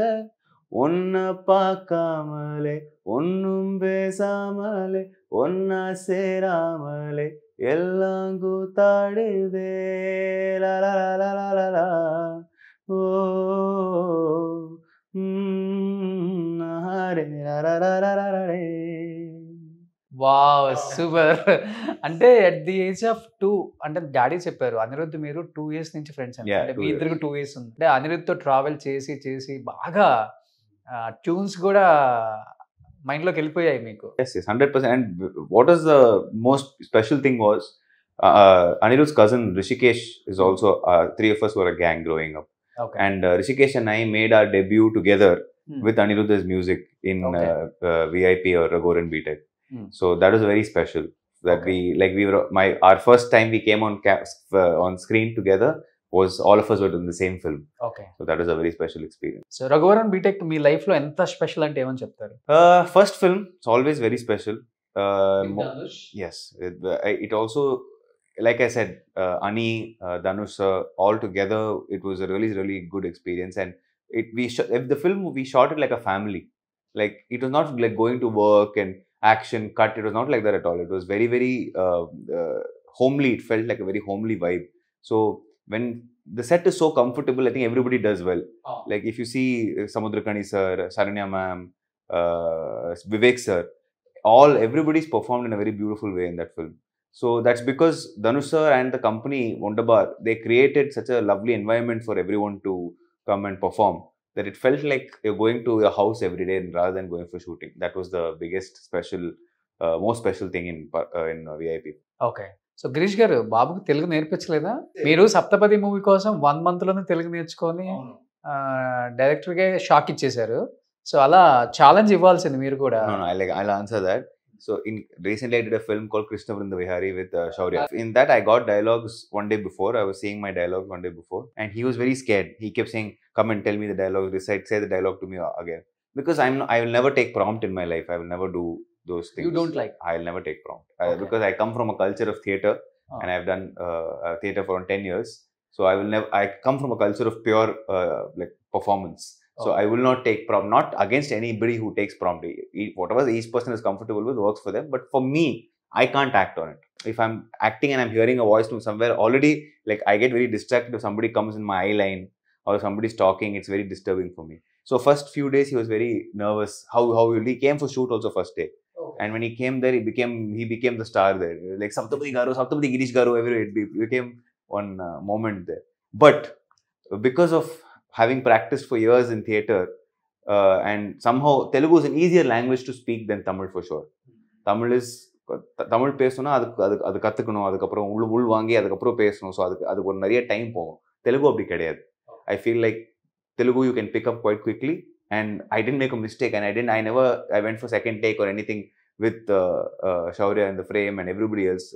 ஒன்ன பார்க்காமலே ஒன்னும் பேசாமலே ஒன்னா சேராமலே எல்லாம் கூத்தாடுதே லா ஓ ஹரே ரே. Wow, super. అంటే అట్ ది ఏజ్ ఆఫ్ 2, అంటే డాడీ చెప్పారు అనిరుద్ధ్ మీరు 2 years నుంచి ఫ్రెండ్స్ Yeah, అంటే 2 మీ years. ఇద్దరికి 2 years ఉంది. అంటే అనిరుద్ధ్ తో ట్రావెల్ చేసి బాగా ట్యూన్స్ కూడా మైండ్ లోకి వెళ్ళిపోయాయి మీకు. Yes, 100%. And what is the most special thing was Anirudh's cousin Rishikesh is also, 3 of us were a gang growing up. Okay. And Rishikesh and I made our debut together Hmm. with Anirudh's music in Okay. VIP or Raghuvaran BTech. Hmm. So that was very special. That Okay. we were our first time we came on screen together was all of us were in the same film. Okay. So that was a very special experience. So Raghuvaran BTech మీ life లో ఎంత special అంటే ఏమని చెప్తారు? First film, it's always very special. Yes, it also, like I said, Ani, Dhanush, all together, it was a really good experience. And the film we shot it like a family. Like it was not like going to work and action cut. It was not like that at all. It was very homely. It felt like a very homely vibe. So when the set is so comfortable, I think everybody does well. Oh. Like if you see Samudrakani sir, Saranya ma'am, Vivek sir, everybody's performed in a very beautiful way in that film. So that's because Dhanush sir and the company Wonderbar, they created such a lovely environment for everyone to come and perform, that it felt like you're going to your house every day rather than going for shooting. That was the biggest most special thing in VIP. Okay. So Girish గారు, బాబుకి తెలుగు నేర్పించలేదా? మీరు సప్తపది movie కోసం 1 month లోనే తెలుగు నేర్చుకొని director గా shock ఇచ్చేశారు. So అలా challenge ఇవ్వాల్సింది మీరు కూడా. No, I'll answer that. So recently I did a film called Krishna Vrinda Vihari with Shaurya. In that I got dialogues one day before. I was seeing my dialogue one day before, and he was very scared. He kept saying, "Come and tell me the dialogue. Say the dialogue to me again." Because I will never take prompt in my life. I will never do those things. You don't like? I'll never take prompt. Okay. Because I come from a culture of theatre, and I've done theatre for 10 years. So I come from a culture of pure like performance. So I will not take prompt, not against anybody who takes prompt. Whatever each person is comfortable with works for them. But for me, I can't act on it. If I'm acting and I'm hearing a voice from somewhere, already like I get very distracted if somebody comes in my eye line or somebody's talking. It's very disturbing for me. So first few days he was very nervous. How he came for shoot also first day. Okay. And when he came there, he became the star there. Like Saptapadi Girish Garu, everywhere it became one moment there. But because of having practiced for years in theatre, and somehow Telugu is an easier language to speak than Tamil for sure. Tamil பேசணும்னா அது கற்றுக்கணும், அதுக்கப்புறம் உள் வாங்கி அதுக்கப்புறம் பேசணும். So அதுக்கு ஒரு நிறைய டைம் போகும். தெலுங்கு அப்படி கிடையாது. I feel like Telugu you can pick up quite quickly, and I didn't make a mistake, and I went for second take or anything with Shaurya in the frame and everybody else,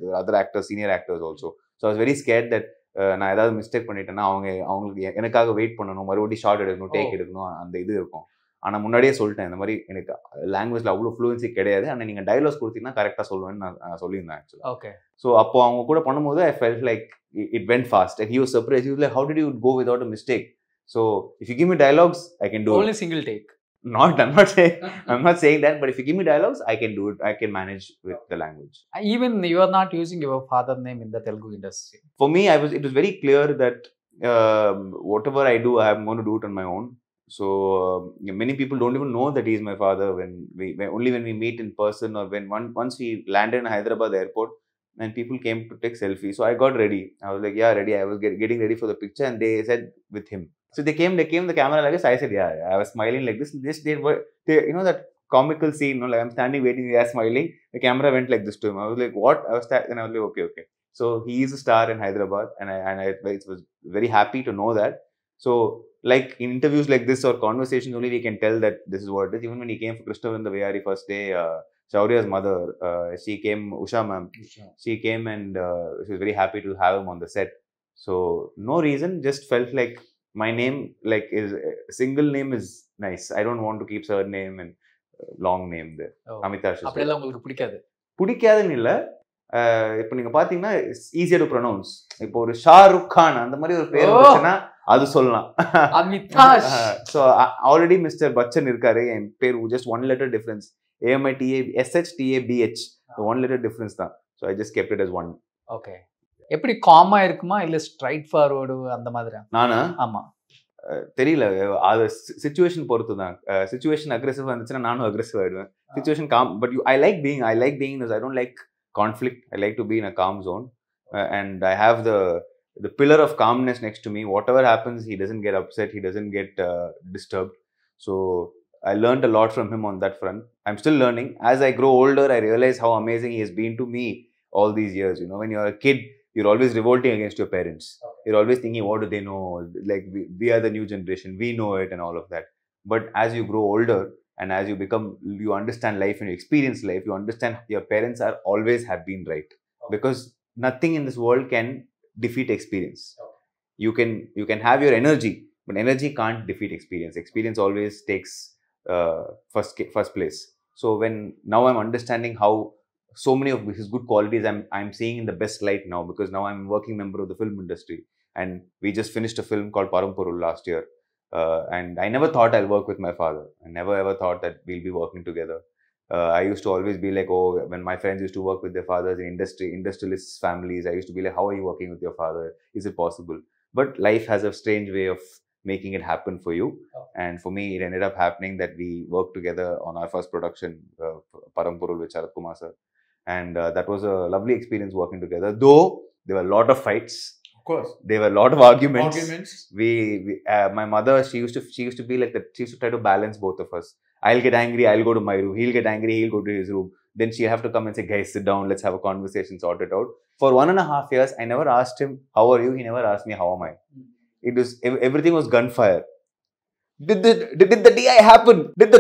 the other actors, senior actors also. So I was very scared that நான் ஏதாவது mistake பண்ணிட்டேன்னா அவங்களுக்கு எனக்காக wait பண்ணணும், மறுபடியும் short எடுக்கணும், take எடுக்கணும், அந்த இது இருக்கும். ஆனால் முன்னாடியே சொல்லிட்டேன் இந்த மாதிரி எனக்கு லாங்குவேஜில் அவ்வளோ ஃப்ளூயன்சி கிடையாது, ஆனால் நீங்கள் டைலாக்ஸ் கொடுத்தீங்கன்னா கரெக்டாக சொல்லுவேன்னு நான் சொல்லியிருந்தேன் ஆக்சுவலாக. ஓகே. ஸோ அப்போ அவங்க கூட பண்ணும்போது I felt like it went fast and he was surprise. He was like, how did you go without a mistake? So if you give me dialogues I can do Only single take. I'm not saying that, but if you give me dialogues, I can do it. I can manage with the language. Even you are not using your father name in the Telugu industry. For me, it was very clear that whatever I do, I'm going to do it on my own. So many people don't even know that he is my father only when we meet in person, or once we landed in Hyderabad airport and people came to take selfies. So I got ready. I was like, yeah, ready. I was getting ready for the picture, and they said with him. So they came the camera like this. I said, yeah. I was smiling like this. They you know that comical scene, like I'm standing waiting, they are smiling. The camera went like this to him. I was like, what? And I was like, okay. So he is a star in Hyderabad, and I was very happy to know that. So like in interviews like this or conversations only, we can tell that this is what it is. Even when he came for Christopher in the Vayari first day, Shaurya's mother, she came, Usha ma'am, she came and she was very happy to have him on the set. So no reason, just felt like my name, like, is single name is nice. I don't want to keep surname and long name there. Amitash. அப்படியெல்லாம் உங்களுக்கு பிடிக்காதுன்னு இல்லை. இப்போ நீங்க பாத்தீங்கன்னா ஈஸியா to pronounce. இப்போ ஒரு ஷாருக் கான் அந்த மாதிரி ஒரு பேர் இருந்துச்சுன்னா அது சொல்லலாம். Amitash. So already mister Bachchan இருக்காரு, என் பேர் just 1 letter difference. AMITASHTABH 1 letter difference தான். So I just kept it as 1. Okay. எப்படி காமா இருக்குமா இல்ல ஸ்ட்ரைட் ஃபார்வர்டு அந்த மாதிரி? நானா? ஆமா, தெரியல. அது சிச்சுவேஷன் பொறுத்து தான். சிச்சுவேஷன் அக்ரெசிவா இருந்துச்சுன்னா நானும் அக்ரெசிவ் ஆயிடுவேன். Situation com, but I like being I don't like conflict. I like to be in a calm zone, and I have the pillar of calmness next to me. Whatever happens, he doesn't get upset, he doesn't get disturbed. So I learned a lot from him on that front. I'm still learning. As I grow older, I realize how amazing he has been to me all these years. You know, when you're a kid, you're always revolting against your parents. You're always thinking, what do they know? Like, we are the new generation, we know it and all of that. But as you grow older, and as you understand life and you experience life, you understand your parents have been right. Because nothing in this world can defeat experience. You can have your energy, but energy can't defeat experience. Experience always takes first place. So now I'm understanding how so many of his good qualities I'm seeing in the best light now, because now I'm a working member of the film industry, and we just finished a film called Parampurul last year. And I never thought I'll work with my father. I never ever thought that we'll be working together. I used to always be like, oh, when my friends used to work with their fathers in industrialists' families, I used to be like, how are you working with your father? Is it possible? But life has a strange way of making it happen for you. And for me, it ended up happening that we worked together on our first production, Parampurul with Sharat Kumar sir. And that was a lovely experience working together. Though there were a lot of fights. Of course, there were a lot of arguments. We my mother, she used to be like that. She used to try to balance both of us. I'll get angry, I'll go to my room. He'll get angry, he'll go to his room. Then she'll have to come and say, guys, sit down, let's have a conversation, sort it out. For 1.5 years, I never asked him, how are you? He never asked me, how am I? It was, everything was gunfire. Did the DI happen? Did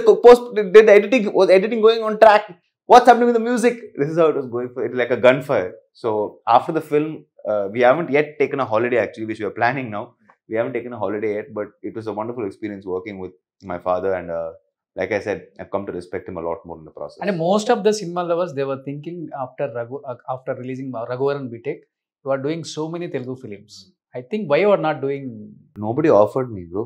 was editing going on track? What's happening with the music? This is how it was going for it, like a gunfire. So after the film, we haven't yet taken a holiday actually, which we are planning now. We haven't taken a holiday yet, but it was a wonderful experience working with my father, and like I said, I've come to respect him a lot more in the process. And most of the cinema lovers, they were thinking after releasing Raghuvaran BTech, you are doing so many Telugu films. I think why you are not doing? Nobody offered me, bro.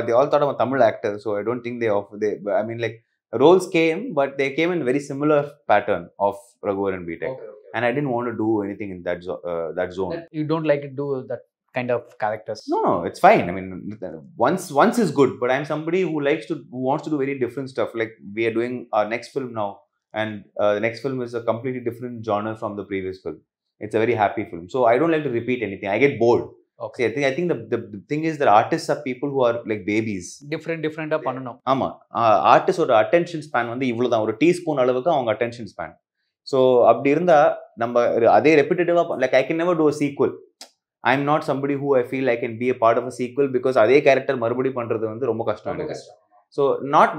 They all thought I'm a Tamil actor, so I don't think they offered. I mean, like, roles came, but they came in very similar pattern of Raghuvaran BTech. Okay. And I didn't want to do anything in that zone. You don't like to do that kind of characters? No, it's fine. I mean, once is good, but I'm somebody who wants to do very different stuff. Like, we are doing our next film now, and the next film is a completely different genre from the previous film. It's a very happy film, so I don't like to repeat anything. I get bored. Okay. See, I think the thing is that artists are people who are like babies. Different பண்ணனும். ஆமா, ஆர்டிஸ்டோட attention span வந்து இவ்வளவுதான், ஒரு teaspoon அளவுக்கு அவங்க attention span. So அப்படி இருந்தா நம்ம அதே ரெப்பிட்டேட்டிவா, like I can never do a sequel. I am not somebody who I feel I can be a part of a sequel, because அதே கேரக்டர் மறுபடியும் பண்றது வந்து ரொம்ப கஷ்டம். ஸோ நாட்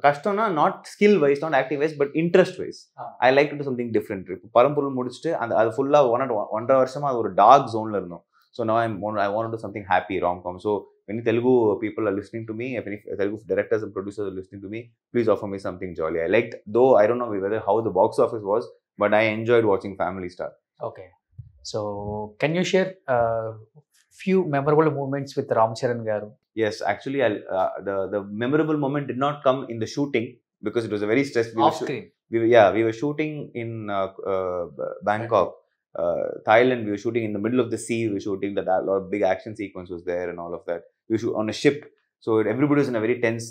கஷ்டம்னா not skill wise, not acting wise, but interest wise. I like to do something different. இப்போ பரம்பொருள் முடிச்சுட்டு அது ஃபுல்லாக 1.5 வருஷமா அது ஒரு டார்க் ஜோன்ல இருந்தோம். So now I want to do something happy, rom-com. So when Telugu people are listening to me, if any Telugu directors and producers are listening to me, please offer me something jolly. I liked, though I don't know whether how the box office was, but I enjoyed watching Family Star. Okay. So can you share few memorable moments with Ram Charan garu? Yes, actually, the memorable moment did not come in the shooting because it was a very stressful. Off screen. We were shooting in Bangkok, Thailand. We were shooting in the middle of the sea. We were shooting that a lot of big action sequence was there and all of that. We shoot on a ship, so everybody was in a very tense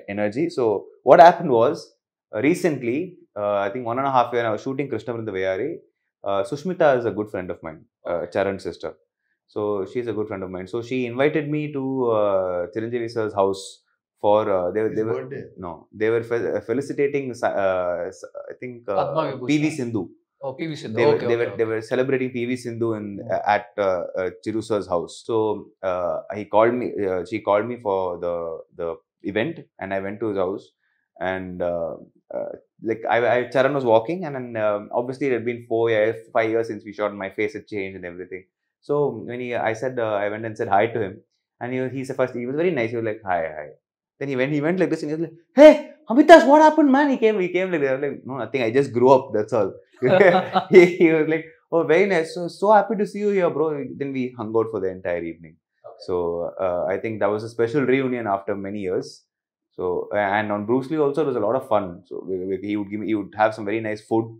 energy. So what happened was recently, I think 1.5 years, I was shooting Krishna Vrinda Vayari. Sushmita is a good friend of mine, Charan's sister. So she's a good friend of mine. So she invited me to Chiranjeevi sir's house for they were felicitating I think PV Sindhu. Oh, PV Sindhu. They were celebrating PV Sindhu at Chiru sir's house. So he called me. She called me for the event, and I went to his house. And like Charan was walking, and then obviously it had been 5 years since we shot. My face had changed and everything. So when I went and said hi to him, and he said first, he was very nice. He was like, hi. Then he went like this, and he was like, hey, Amitash, what happened, man? He came like that. I was like, no, nothing. I just grew up. That's all. he was like, oh, very nice. So happy to see you here, bro. Then we hung out for the entire evening. Okay. So I think that was a special reunion after many years. So and on Bruce Lee also, it was a lot of fun. So he would have some very nice food.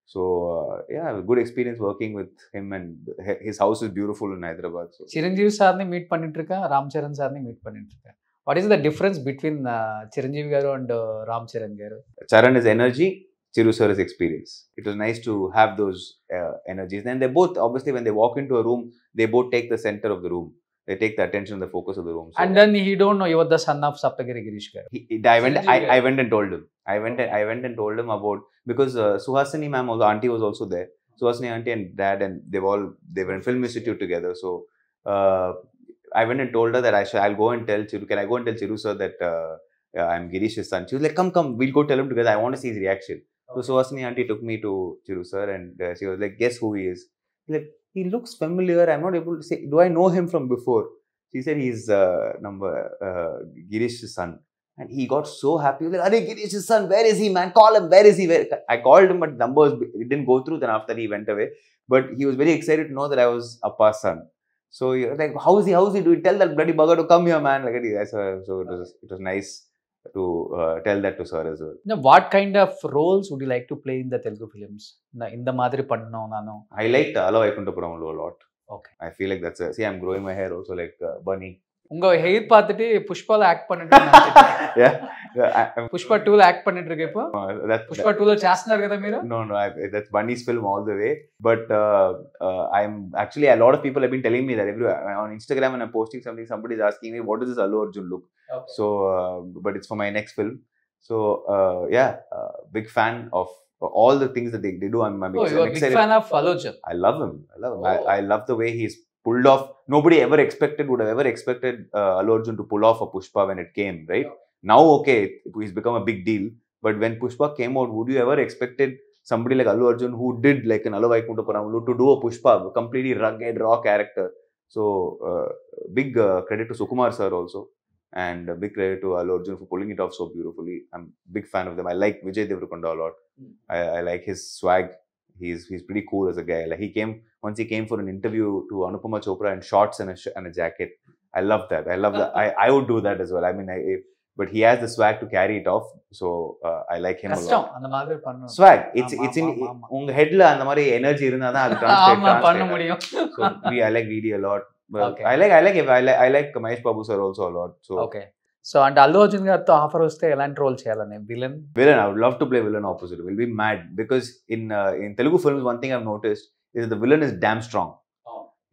So yeah, a good experience working with him, and his house is beautiful in Hyderabad. So Chiranjeevi sir ni meet pannitruka, Ram Charan sir ni meet pannitruka. What is the difference between Chiranjeevi garu and Ram Charan garu? Charan is energy, Chiru sir is experience. It was nice to have those energies. And they both, obviously, when they walk into a room, they both take the center of the room. They take the attention, the focus of the room. So and then he don't know you are the son of Saptagiri Girish garu. I went and told him. I went and told him about, because Suhasini ma'am, also auntie, was also there. Suhasini auntie and dad, and they were in film institute together. So I went and told her that I'll go and tell Chiru. Can I go and tell Chiru sir that I'm Girish's son? She was like, come, we'll go tell him together. I want to see his reaction. Okay. So Suhasini auntie took me to Chiru sir, and she was like, guess who he is? Like, he looks familiar. I'm not able to say, do I know him from before? She said he's Girish's son. And he got so happy. He was like, Are Girish's son, where is he, man? Call him, where is he? I called him, but numbers, it didn't go through. Then after he went away. But he was very excited to know that I was Appa's son. So he was like, how is he doing? Tell that bloody bugger to come here, man. Like, so it was nice to tell that to sir as well. Now, what kind of roles would you like to play in the Telugu films? In the Madri Panno Nano. I liked Ala Vaikuntapuramlo a lot. Okay. I feel like see, I'm growing my hair also like Bunny. உங்க ஹெயிர் பார்த்துட்டு புஷ்பால act பண்ணிட்டு పుష్ప 2 లో act பண்ணிட்டு இப்போ పుష్ప 2 లో చేస్తున్నారు కదా మీరు? No, that's Bunny's film all the way. But I'm actually, a lot of people have been telling me that on Instagram when I'm posting something, somebody is asking me, what does this Allu Arjun look? Okay. So but it's for my next film. So yeah, big fan of all the things that they do. I'm you're a big fan of Allu Arjun. I love him. I love the way he's pulled off. Nobody would have ever expected Allu Arjun to pull off a Pushpa when it came, right? Now, okay, he's become a big deal. But when Pushpa came out, would you ever expected somebody like Allu Arjun, who did like an Ala Vaikuntapuramlu, to do a Pushpa, a completely rugged, raw character? So, big credit to Sukumar sir also. And a big credit to Allu Arjun for pulling it off so beautifully. I'm a big fan of them. I like Vijay Deverakonda a lot. I like his swag. He's pretty cool as a guy. Like, once he came for an interview to Anupama Chopra in shorts and a jacket. I love that. I would do that as well. I mean, but he has the swag to carry it off. So I like him a lot. Swag. It's in unga head la and mari energy irundha da adu translate. So I like VD a lot. Okay. I like Mahesh Babu sir also a lot. So okay. So and Allu Arjun garto offer vaste elanti role cheyalane? Villain, I would love to play villain opposite. We'll be mad, because in Telugu films, one thing I've noticed is the villain is damn strong.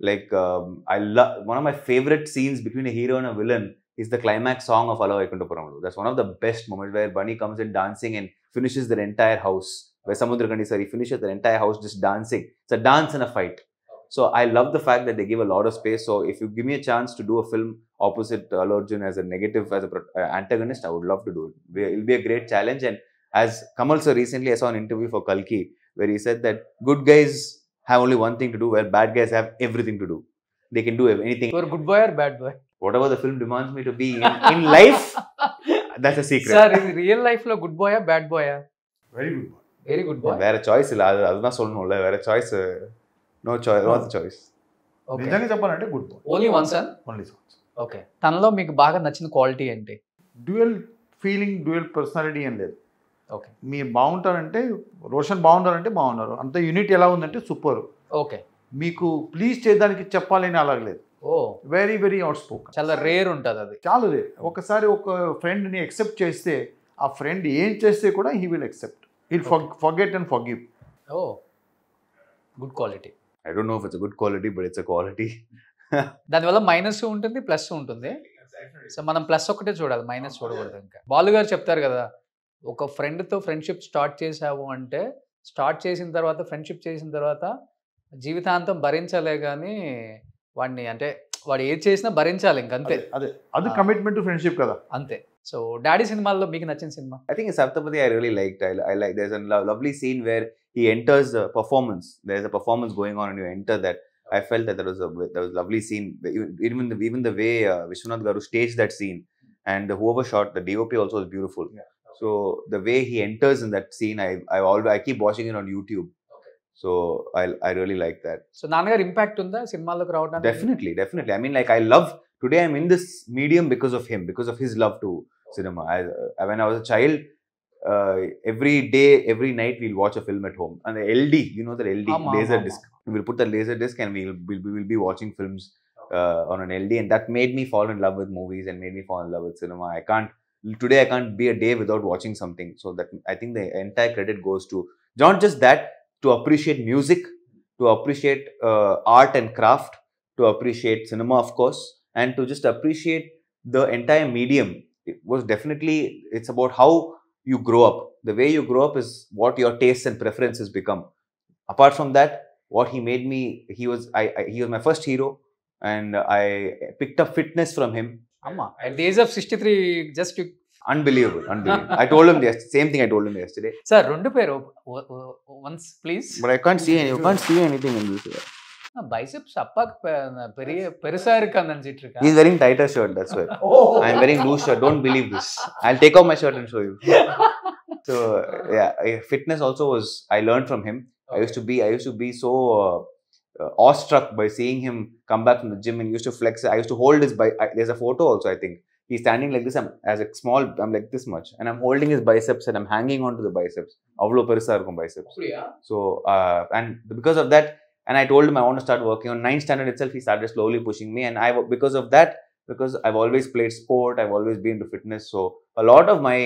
Like I love, one of my favorite scenes between a hero and a villain is the climax song of Ala Vaikuntapuramlu. That's one of the best moments, where Bunny comes in dancing and finishes their entire house. Where Samudrakandi sir, he finishes their entire house just dancing. It's a dance and a fight. So I love the fact that they give a lot of space. So if you give me a chance to do a film opposite Allu Arjun as a negative, as a antagonist, I would love to do it. It'll be a great challenge. And as Kamal sir recently, I saw an interview for Kalki where he said that good guys have only one thing to do, where bad guys have everything to do. they can do anything. You are good boy or bad boy? Whatever the film demands me to be in life, that's a secret. Sir ఇది real life లో good బాయా bad బాయా? Very good. Very good boy. வேற choice இல்ல, அதுதான் சொல்லணும்ல, வேற choice no choice. నిజంగా చెప్పాలంటే good boy. Only one son. Only sons. Okay. తనలో మీకు బాగా నచ్చిన క్వాలిటీ ఏంటి? డ్యూయల్ ఫీలింగ్, డ్యూయల్ పర్సనాలిటీ ఏం లేదు. ఓకే. మీరు బాగుంటారంటే, రోషన్ బాగుంటారంటే బాగున్నారు, అంత యూనిట్ ఎలా ఉందంటే సూపర్. ఓకే. మీకు ప్లీజ్ చేయడానికి చెప్పాలని అలాగ లేదు. ఓ వెరీ వెరీ అవుట్ స్పోకన్. చాలా రేర్ ఉంటుంది అది. చాలా రేర్. ఒకసారి ఒక ఫ్రెండ్ని యాక్సెప్ట్ చేస్తే ఆ ఫ్రెండ్ ఏం చేస్తే కూడా he will accept. He'll forget and forgive. Oh good quality. I don't know if it's a good quality, but it's a quality. దానివల్ల మైనస్ ఉంటుంది, ప్లస్ ఉంటుంది. సో మనం ప్లస్ ఒకటే చూడాలి, మైనస్ చూడకూడదు. ఇంకా బాలు గారు చెప్తారు కదా, ఒక ఫ్రెండ్తో ఫ్రెండ్షిప్ స్టార్ట్ చేసావు అంటే, స్టార్ట్ చేసిన తర్వాత ఫ్రెండ్షిప్ చేసిన తర్వాత జీవితాంతం భరించాలే కానీ వాడిని, అంటే వాడు ఏది చేసినా భరించాలి ఇంకంతే. అది కమిట్మెంట్ టు ఫ్రెండ్షిప్ కదా, అంతే. సో డాడీ సినిమాల్లో మీకు నచ్చిన cinema? I think in Saptapadi I really liked. I like, there's a lovely scene where he enters the performance. There's a performance going on and you enter that. I felt that there was a lovely scene. Even the way Vishwanath Garu staged that scene, and whoever shot the DOP also was beautiful. Yeah. So the way he enters in that scene, I keep watching it on YouTube. So I really like that. So నాన్నగారు impact ఉందా సినిమాల్లోకి రావడానికి? Definitely. I mean, like, I love, today I'm in this medium because of him, because of his love to cinema. When I was a child, every day, every night we'll watch a film at home. And the LD, you know, the LD, laser disc. We'll put the laser disc and we'll be watching films on an LD, and that made me fall in love with movies and made me fall in love with cinema. Today I can't be a day without watching something. So that, I think the entire credit goes to not just that, to appreciate music, to appreciate art and craft, to appreciate cinema, of course, and to just appreciate the entire medium. It was definitely, it's about how you grow up. The way you grow up is what your tastes and preferences become. Apart from that, what he made me, he was my first hero, and I picked up fitness from him. Amma, at the age of 63, just you... Unbelievable. I told him the same thing I told him yesterday. Sir, rendu peru once please. But I can't see anything in this. Biceps appak perusa irukku anjittu irukka. He's wearing tighter shirt, that's why. I'm wearing loose shirt. Don't believe this. I'll take off my shirt and show you. So yeah, fitness also was, I learned from him. Okay. I used to be so awestruck by seeing him come back from the gym and he used to flex. I used to hold his there's a photo also, I think. He's standing like this. I'm like this much, and I'm holding his biceps and I'm hanging onto the biceps. Avlo perusa irukum biceps. So and because of that, and I told him I want to start working on 9th standard itself. He started slowly pushing me, and because of that, because I've always played sport, I've always been into fitness. So a lot of my,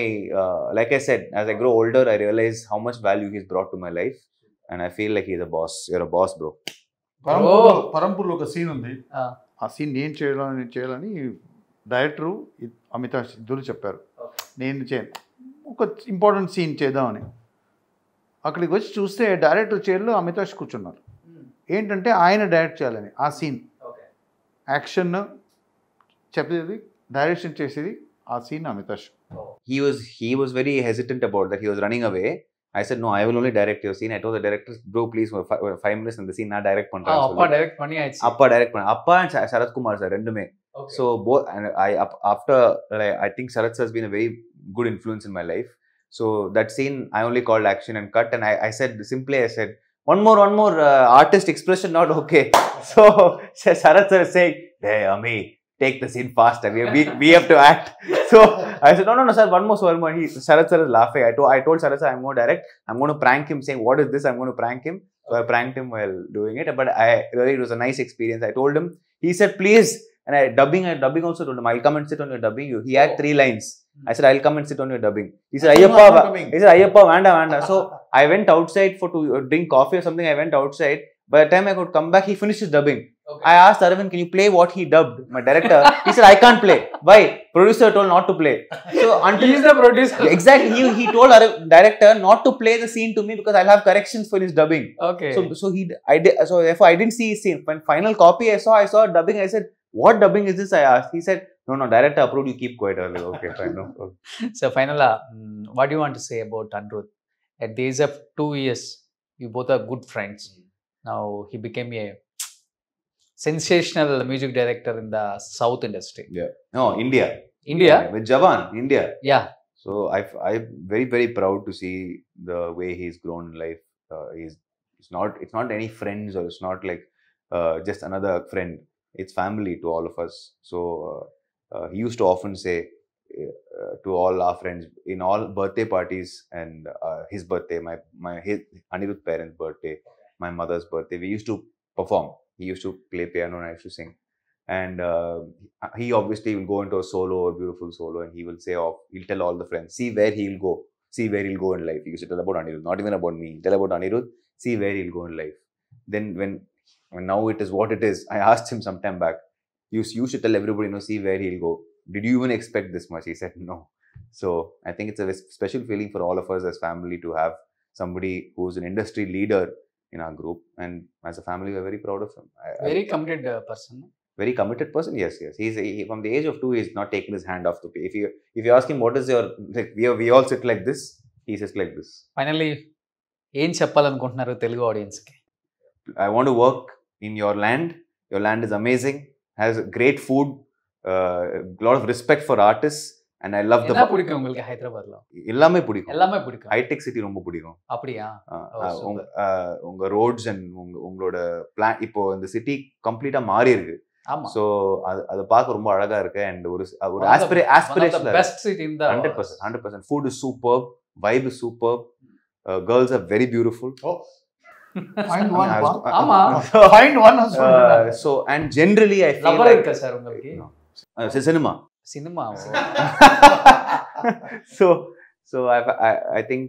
like I said, as I grow older, I realize how much value he's brought to my life, and I feel like he's a boss. You're a boss, bro. పరంపూర్లో ఒక scene ఉంది. ఆ scene నేను చేయాలని director Amitabh ఇద్దరు చెప్పారు, నేను చేయను, ఒక ఇంపార్టెంట్ సీన్ చేద్దామని. అక్కడికి వచ్చి చూస్తే డైరెక్టర్ చైర్లో అమితాబ్ కూర్చున్నారు. ఏంటంటే ఆయన డైరెక్ట్ చేయాలని ఆ సీన్, యాక్షన్ చెప్పేది, డైరెక్షన్ చేసేది ఆ scene Amitabh. He was very hesitant about that. He was running away. I said, no, I will only direct your scene. I told the director, bro, please, 5 minutes in the scene, நான் direct பண்றேன். அப்பா direct பண்ணி ஆயிடுச்சு. அப்பா direct பண்ண. அப்பா and Sarath Kumar sir ரெண்டுமே. So both, and after, I think Sarath sir has been a very good influence in my life. So that scene I only called action and cut, and I said simply, I said, one more artist expression not okay. So Sarath sir is saying, hey Ami, take the scene faster. We have to act. So I said, no sir, one more. Sarath sir is laughing. I told Sarath sir, I'm going to direct. I'm going to prank him, saying, what is this? I'm going to prank him. So I pranked him while doing it. But it was a nice experience. I told him. He said, please. And I dubbing also told him, I'll come and sit on your dubbing. He had 3 lines. I said, I'll come and sit on your dubbing. He said, Ayyappa, vanda. So I went outside to drink coffee or something. I went outside. By the time I could come back, he finished his dubbing. Okay. I asked Aravind, can you play what he dubbed? My director. He said, I can't play. Why? Producer told not to play. So until he's the producer. Exactly. He told director not to play the scene to me because I'll have corrections for his dubbing. Okay. So therefore I didn't see his scene. When final copy I saw dubbing. I said, what dubbing is this? I asked. He said, no, director approved. You keep quiet early. Okay, fine. No. Okay. So finally, what do you want to say about Anirudh? At the age of 2 years, you both are good friends. Now he became a sensational music director in the south industry. No, India. India. With Jawan, India. Yeah. So I'm very, very proud to see the way he's grown in life. It's not any friends, or it's not like just another friend. It's family to all of us. So he used to often say to all our friends in all birthday parties, and his birthday, his Anirudh parents' birthday, my mother's birthday, we used to perform. He used to play piano and I used to sing. And he obviously will go into a solo, a beautiful solo, and he will say, he'll tell all the friends, see where he'll go in life. He used to tell about Anirudh, not even about me. Tell about Anirudh, see where he'll go in life. Then when now it is what it is, I asked him some time back, you should tell everybody, see where he'll go. Did you even expect this much? He said no. So I think it's a special feeling for all of us as family to have somebody who's an industry leader in our group, and as a family we're very proud of him. Very committed person. Very committed person. Yes. He's from the age of 2. He's not taking his hand off the pay. If you ask him what is your, like, we all sit like this, he sits like this. Finally, ఏం చెప్పాలనుకుంటున్నారు Telugu audience కి? I want to work in your land. Your land is amazing, has great food, lot of respect for artists, and I love என்ன பிடிக்கும் உங்களுக்கு ஹைதராபாத் లో? எல்லாமே பிடிக்கும். எல்லாமே பிடிக்கும். ஹைடெக் சிட்டி ரொம்ப பிடிக்கும். அப்படியா? உங்க ரோட்ஸ் அண்ட் உங்களோட பிளான், இப்போ இந்த சிட்டி கம்ப்ளீட்டா மாறி இருக்கு. ஆமா. சோ அது பார்க்க ரொம்ப அழகா இருக்கு, and ஒரு aspiration. Best city in the 100%. Food is superb, vibe is superb, girls are very beautiful. Find one. ஆமா. Find one also. So and generally I feel lover like இருக்கா சார் உங்களுக்கு? cinema. So I think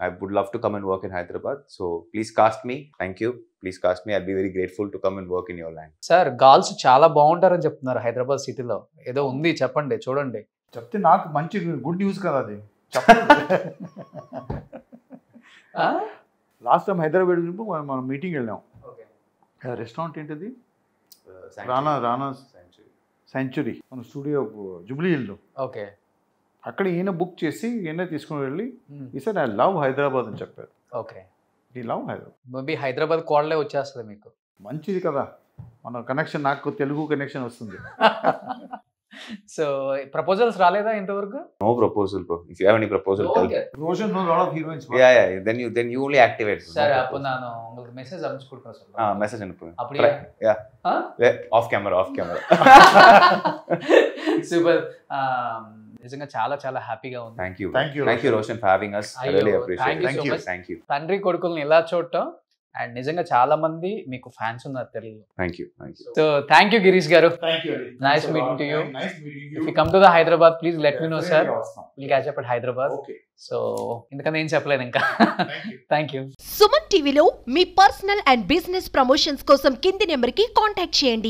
I would love to come and work in Hyderabad. So please cast me. Thank you. Please cast me. I'll be very grateful to come and work in your land. Sir girls చాలా బాగుంటారని చెప్తున్నారు హైదరాబాద్ సిటీలో. ఏదో ఉంది చెప్పండి, చూడండి. చెప్తే నాకు మంచి గుడ్ న్యూస్ కదా అది. లాస్ట్ టైం హైదరాబాద్ వెళ్ళినప్పుడు మనం మీటింగ్ వెళ్ళాం. రెస్టారెంట్ ఏంటిది? రానా సెంచురీ, మన స్టూడియో జూబ్లీ హిల్లో. ఓకే. అక్కడ ఈయన బుక్ చేసి ఈయన తీసుకుని వెళ్ళి ఈసారి ఐ లవ్ హైదరాబాద్ అని చెప్పారు. ఓకే. ఈ లవ్ హైదరాబాద్. మేబీ హైదరాబాద్ కోడలే వచ్చేస్తుంది మీకు. మంచిది కదా, మన కనెక్షన్, నాకు తెలుగు కనెక్షన్ వస్తుంది. సో ప్రపోజల్స్ రాలేదా ఇంతవరకు? No proposal, bro. If you have any proposal, tell me. Roshan knows a lot of heroines. Yeah. Then you only activate. Sir அப்போ நான் உங்களுக்கு மெசேஜ் அனுப்பிச்சு கொடுக்கிறேன் சார். Message அனுப்புங்க. அப்படியே? Yeah. Off camera. సూపర్. నిజంగా చాలా చాలా హ్యాపీగా ఉంది. Thank you Roshan for having us. I really appreciate it. Thank you. తండ్రి కొడుకుల్ని ఇలా చూడటం, అండ్ నిజంగా చాలా మంది మీకు ఫ్యాన్స్ ఉన్నారు Telugu. Thank you. So thank you Girish garu. Thank you. Nice meeting to you. If you come to the Hyderabad, please let me know, sir. We'll catch up at Hyderabad. Okay. So ఇంతకన్నా ఏం చెప్పలేదు ఇంకా. Thank you. Suman టీవీలో మీ personal and business promotions కోసం కింది నెంబర్కి contact చేయండి.